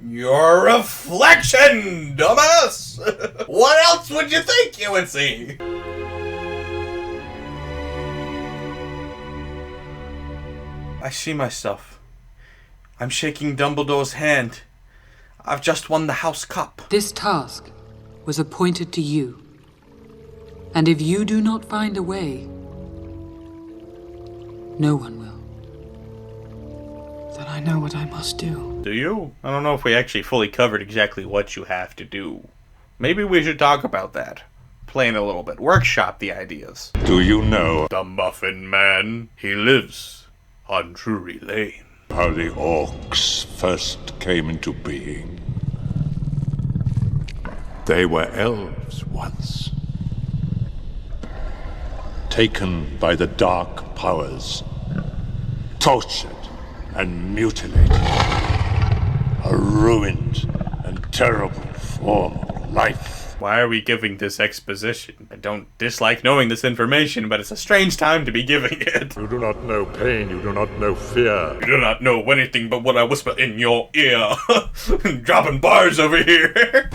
Your reflection, dumbass! What else would you think you would see? I see myself. I'm shaking Dumbledore's hand. I've just won the House Cup. This task was appointed to you. And if you do not find a way, no one will. Then I know what I must do. Do you? I don't know if we actually fully covered exactly what you have to do. Maybe we should talk about that. Plan a little bit. Workshop the ideas. Do you know the Muffin Man? He lives on Drury Lane. How the orcs first came into being? They were elves once. Taken by the dark powers. Tortured and mutilated. A ruined and terrible form of life. Why are we giving this exposition? I don't dislike knowing this information, but it's a strange time to be giving it. You do not know pain, you do not know fear. You do not know anything but what I whisper in your ear. Dropping bars over here.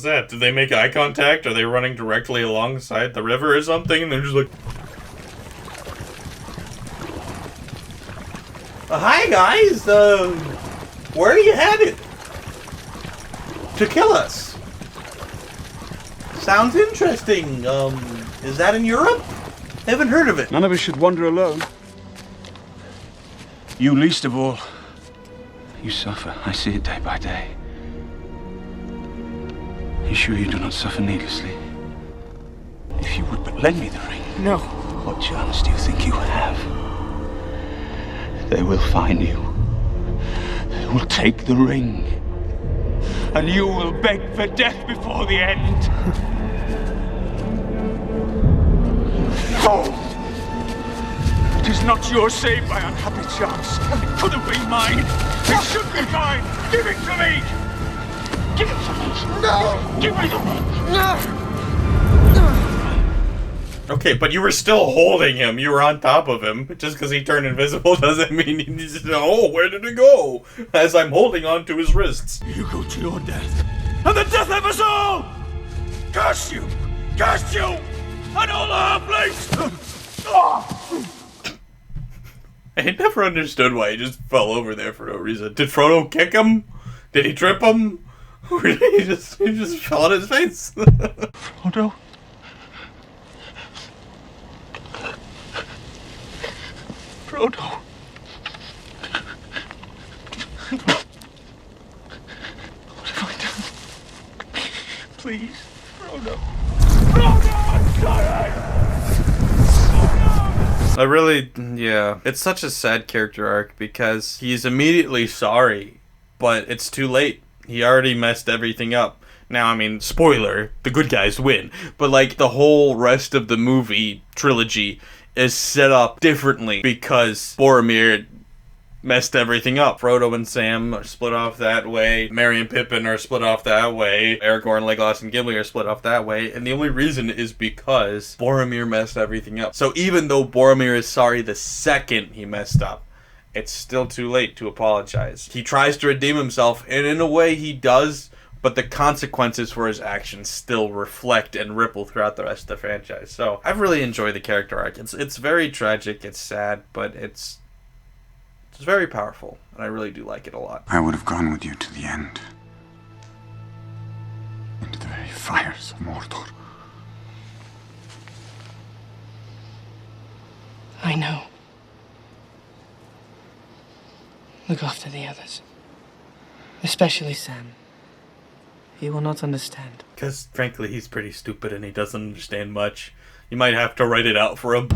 That? Did they make eye contact? Are they running directly alongside the river or something? And they're just like... hi guys! Where are you headed? To kill us? Sounds interesting. Is that in Europe? I haven't heard of it. None of us should wander alone. You least of all. You suffer. I see it day by day. Are you sure you do not suffer needlessly? If you would but lend me the ring. No. What chance do you think you have? They will find you. They will take the ring. And you will beg for death before the end. Oh! It is not yours, save by unhappy chance. It could have been mine. It should be mine. Give it to me! Give it to me! No! Give it to me! No! Okay, but you were still holding him. You were on top of him. Just because he turned invisible doesn't mean he needs to know, oh, where did it go? As I'm holding on to his wrists. You go to your death. And the death of us all! Curse you! Curse you! And all our place! I never understood why he just fell over there for no reason. Did Frodo kick him? Did he trip him? Or did he just fell on his face? Frodo? Frodo? What have I done? Please, Frodo. Frodo, I'm sorry! I really, yeah. It's such a sad character arc because he's immediately sorry, but it's too late. He already messed everything up. Now, I mean, spoiler, the good guys win. But, like, the whole rest of the movie trilogy is set up differently because Boromir messed everything up. Frodo and Sam are split off that way. Merry and Pippin are split off that way. Aragorn, Legolas, and Gimli are split off that way. And the only reason is because Boromir messed everything up. So even though Boromir is sorry the second he messed up, it's still too late to apologize. He tries to redeem himself, and in a way he does, but the consequences for his actions still reflect and ripple throughout the rest of the franchise. So I've really enjoyed the character arc. It's very tragic, it's sad, but it's very powerful, and I really do like it a lot. I would have gone with you to the end. Into the very fires of Mordor. I know. Look after the others. Especially Sam. He will not understand. Because, frankly, he's pretty stupid and he doesn't understand much. You might have to write it out for him.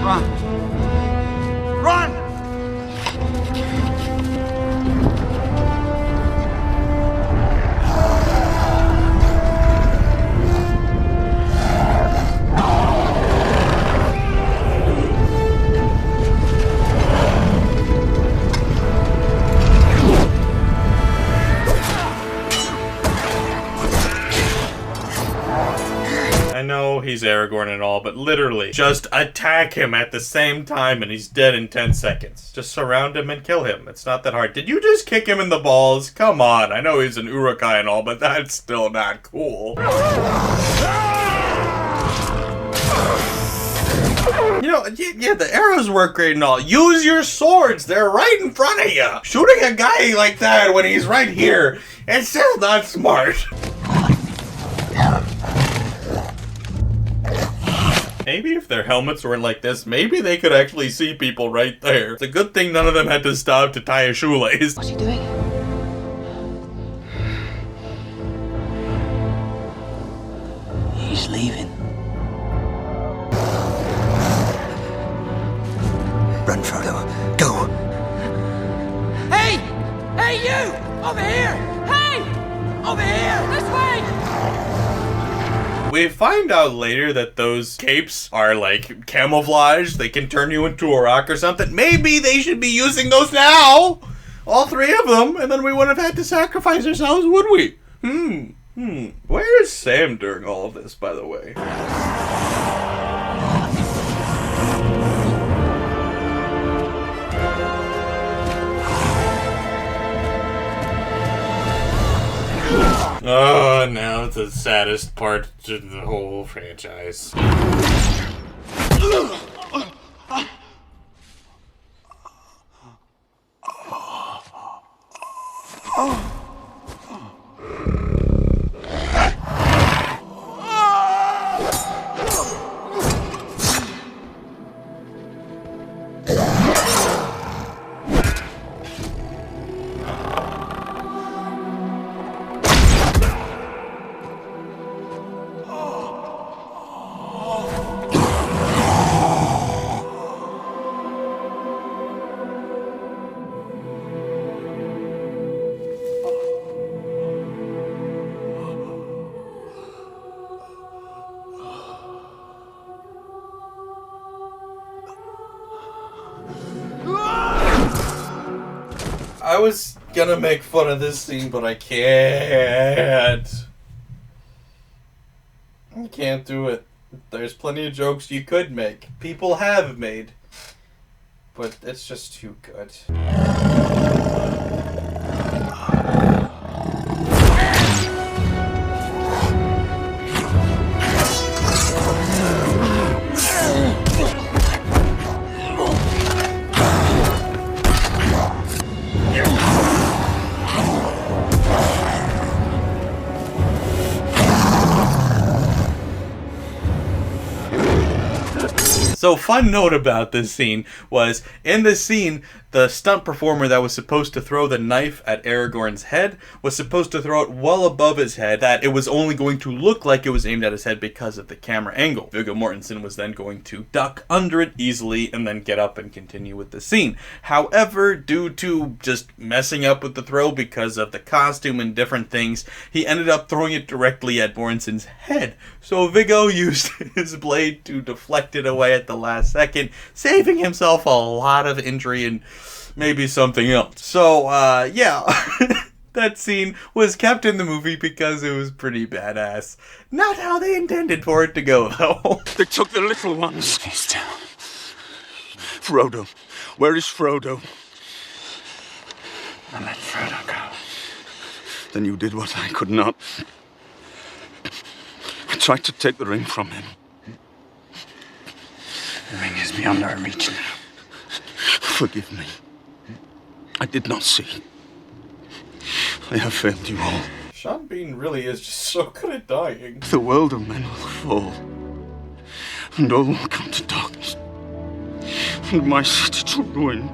Run! Run! I know he's Aragorn and all, but literally, just attack him at the same time and he's dead in 10 seconds. Just surround him and kill him. It's not that hard. Did you just kick him in the balls? Come on, I know he's an Uruk-hai and all, but that's still not cool. You know, yeah, the arrows work great and all. Use your swords. They're right in front of you. Shooting a guy like that when he's right here, it's just not smart. Maybe if their helmets weren't like this, maybe they could actually see people right there. It's a good thing none of them had to stop to tie a shoelace. What's he doing? He's leaving. Run, Frodo. Go. Hey! Hey, you! Over here! Hey! Over here! This way! We find out later that those capes are like camouflage. They can turn you into a rock or something. Maybe they should be using those now. All three of them, and then we wouldn't have had to sacrifice ourselves, would we? Where is Sam during all of this, by the way? Oh, now it's the saddest part of the whole franchise. I was gonna make fun of this scene, but I can't. I can't do it. There's plenty of jokes you could make. People have made. But it's just too good. So fun note about this scene was, in this scene, the stunt performer that was supposed to throw the knife at Aragorn's head was supposed to throw it well above his head, that it was only going to look like it was aimed at his head because of the camera angle. Viggo Mortensen was then going to duck under it easily and then get up and continue with the scene. However, due to just messing up with the throw because of the costume and different things, he ended up throwing it directly at Mortensen's head. So Viggo used his blade to deflect it away at the last second, saving himself a lot of injury and maybe something else. So, yeah, that scene was kept in the movie because it was pretty badass. Not how they intended for it to go, though. They took the little ones. Stay still. Frodo. Where is Frodo? I let Frodo go. Then you did what I could not. I tried to take the ring from him. The ring is beyond our reach now. Forgive me. I did not see. I have failed you all. Sean Bean really is just so good at dying. The world of men will fall, and all will come to darkness, and my city to ruin.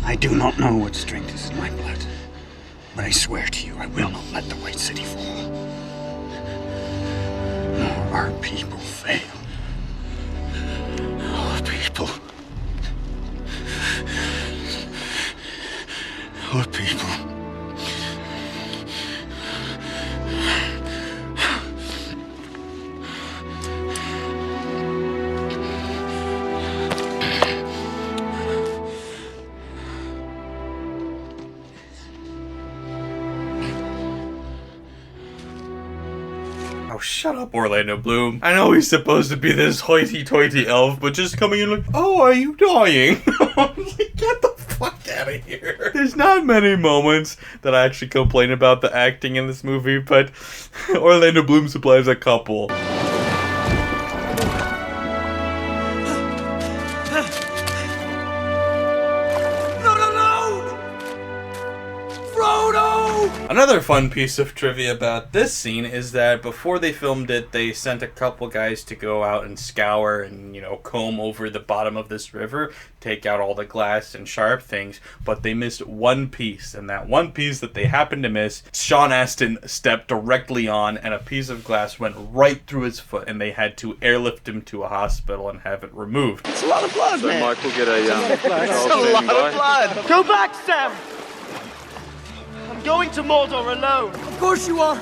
I do not know what strength is in my blood, but I swear to you I will not let the White City fall, nor our people fail. Our people. Our people. Oh, shut up, Orlando Bloom. I know he's supposed to be this hoity-toity elf, but just coming in like, oh, are you dying? Like, get the fuck out of here. There's not many moments that I actually complain about the acting in this movie, but Orlando Bloom supplies a couple. Another fun piece of trivia about this scene is that before they filmed it, they sent a couple guys to go out and scour and, you know, comb over the bottom of this river, take out all the glass and sharp things, but they missed one piece, and that one piece that they happened to miss, Sean Astin stepped directly on, and a piece of glass went right through his foot, and they had to airlift him to a hospital and have it removed. It's a lot of blood, man. Mike will get a It's a lot of blood. Go back, Sam. I'm going to Mordor alone. Of course you are.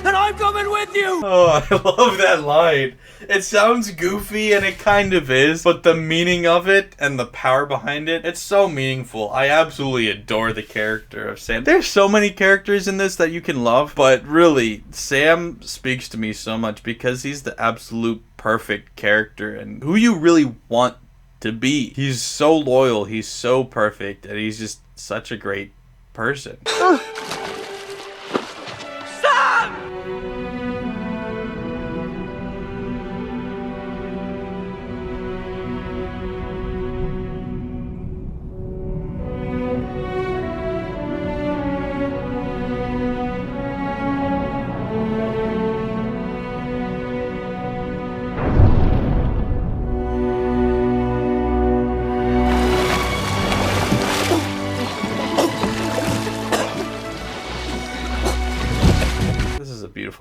And I'm coming with you. Oh, I love that line. It sounds goofy, and it kind of is, but the meaning of it and the power behind it, it's so meaningful. I absolutely adore the character of Sam. There's so many characters in this that you can love, but really, Sam speaks to me so much because he's the absolute perfect character and who you really want to be. He's so loyal, he's so perfect, and he's just such a great person.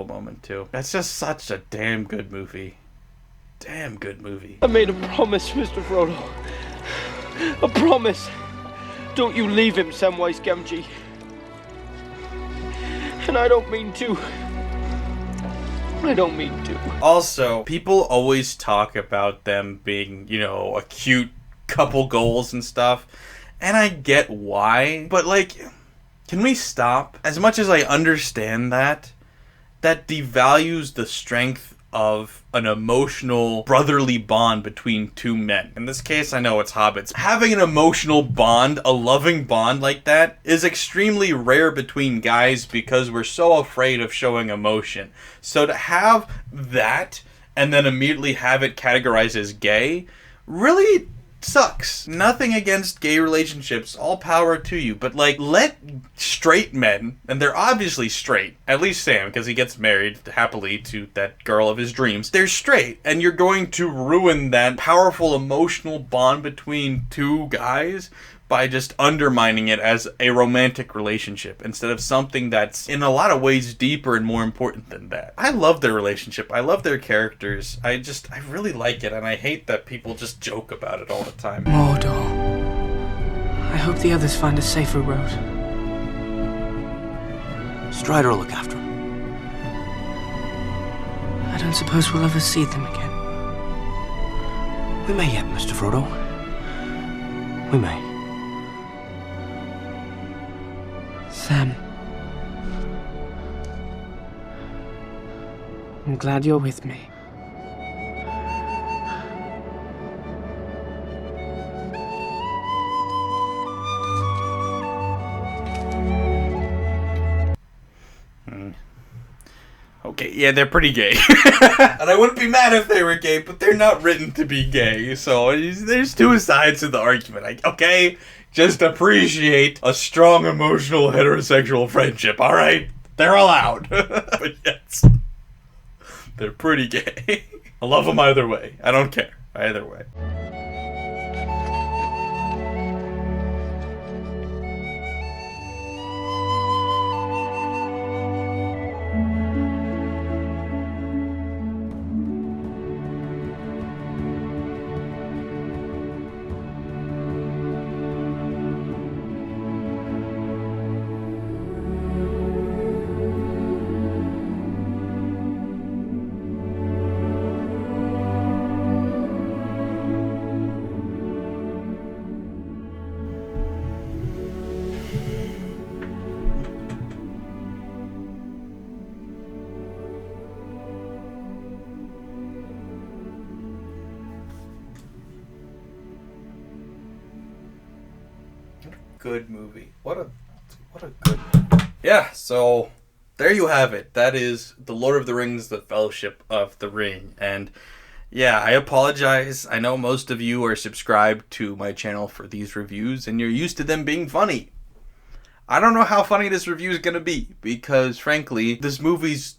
Moment too. That's just such a damn good movie. Damn good movie. I made a promise, Mr. Frodo. A promise. Don't you leave him, Samwise Gamgee. And I don't mean to. I don't mean to. Also, people always talk about them being, you know, a cute couple goals and stuff. And I get why. But like, can we stop? As much as I understand that devalues the strength of an emotional brotherly bond between two men. In this case, I know it's hobbits. Having an emotional bond, a loving bond like that, is extremely rare between guys because we're so afraid of showing emotion. So to have that and then immediately have it categorized as gay really sucks. Nothing against gay relationships, all power to you, but like, let straight men, and they're obviously straight, at least Sam, because he gets married happily to that girl of his dreams. They're straight, and you're going to ruin that powerful emotional bond between two guys by just undermining it as a romantic relationship instead of something that's in a lot of ways deeper and more important than that. I love their relationship. I love their characters. I really like it, and I hate that people just joke about it all the time. Mordor. I hope the others find a safer road. Strider will look after him. I don't suppose we'll ever see them again. We may yet, Mr. Frodo. We may. Sam. I'm glad you're with me. Okay, yeah, they're pretty gay. And I wouldn't be mad if they were gay, but they're not written to be gay. So there's two sides to the argument. Okay? Just appreciate a strong, emotional, heterosexual friendship, alright? They're allowed. But yes, they're pretty gay. I love them either way. I don't care. Either way. Good movie. What a good movie. Yeah, so there you have it. That is The Lord of the Rings, The Fellowship of the Ring. And yeah, I apologize. I know most of you are subscribed to my channel for these reviews and you're used to them being funny. I don't know how funny this review is going to be because frankly, this movie's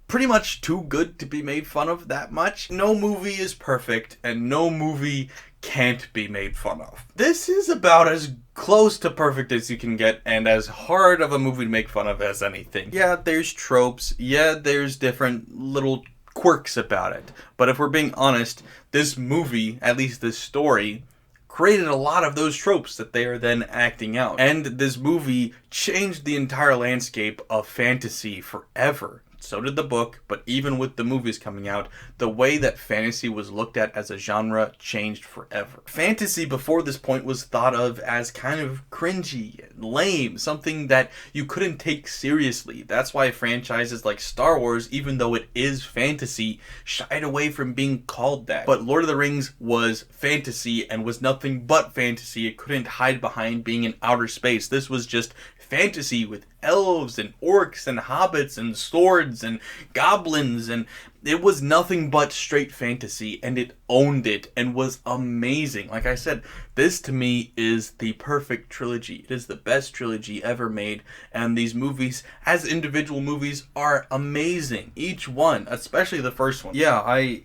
pretty much too good to be made fun of that much. No movie is perfect and no movie can't be made fun of. This is about as close to perfect as you can get and as hard of a movie to make fun of as anything. Yeah, there's tropes. Yeah, there's different little quirks about it. But if we're being honest, this movie, at least this story, created a lot of those tropes that they are then acting out. And this movie changed the entire landscape of fantasy forever. So did the book, but even with the movies coming out, the way that fantasy was looked at as a genre changed forever. Fantasy before this point was thought of as kind of cringy, lame, something that you couldn't take seriously. That's why franchises like Star Wars, even though it is fantasy, shied away from being called that. But Lord of the Rings was fantasy and was nothing but fantasy. It couldn't hide behind being in outer space. This was just fantasy with elves and orcs and hobbits and swords and goblins, and it was nothing but straight fantasy, and it owned it and was amazing. Like I said, this to me is the perfect trilogy. It is the best trilogy ever made, and these movies as individual movies are amazing. Each one, especially the first one. Yeah, I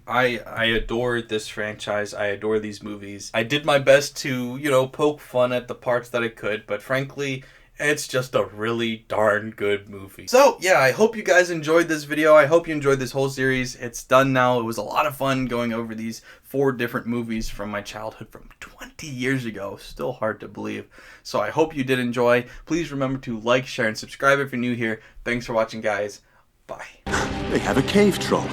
adore this franchise. I adore these movies. I did my best to, poke fun at the parts that I could, but frankly, it's just a really darn good movie. So, yeah, I hope you guys enjoyed this video. I hope you enjoyed this whole series. It's done now. It was a lot of fun going over these 4 different movies from my childhood from 20 years ago. Still hard to believe. So I hope you did enjoy. Please remember to like, share, and subscribe if you're new here. Thanks for watching, guys. Bye. They have a cave troll.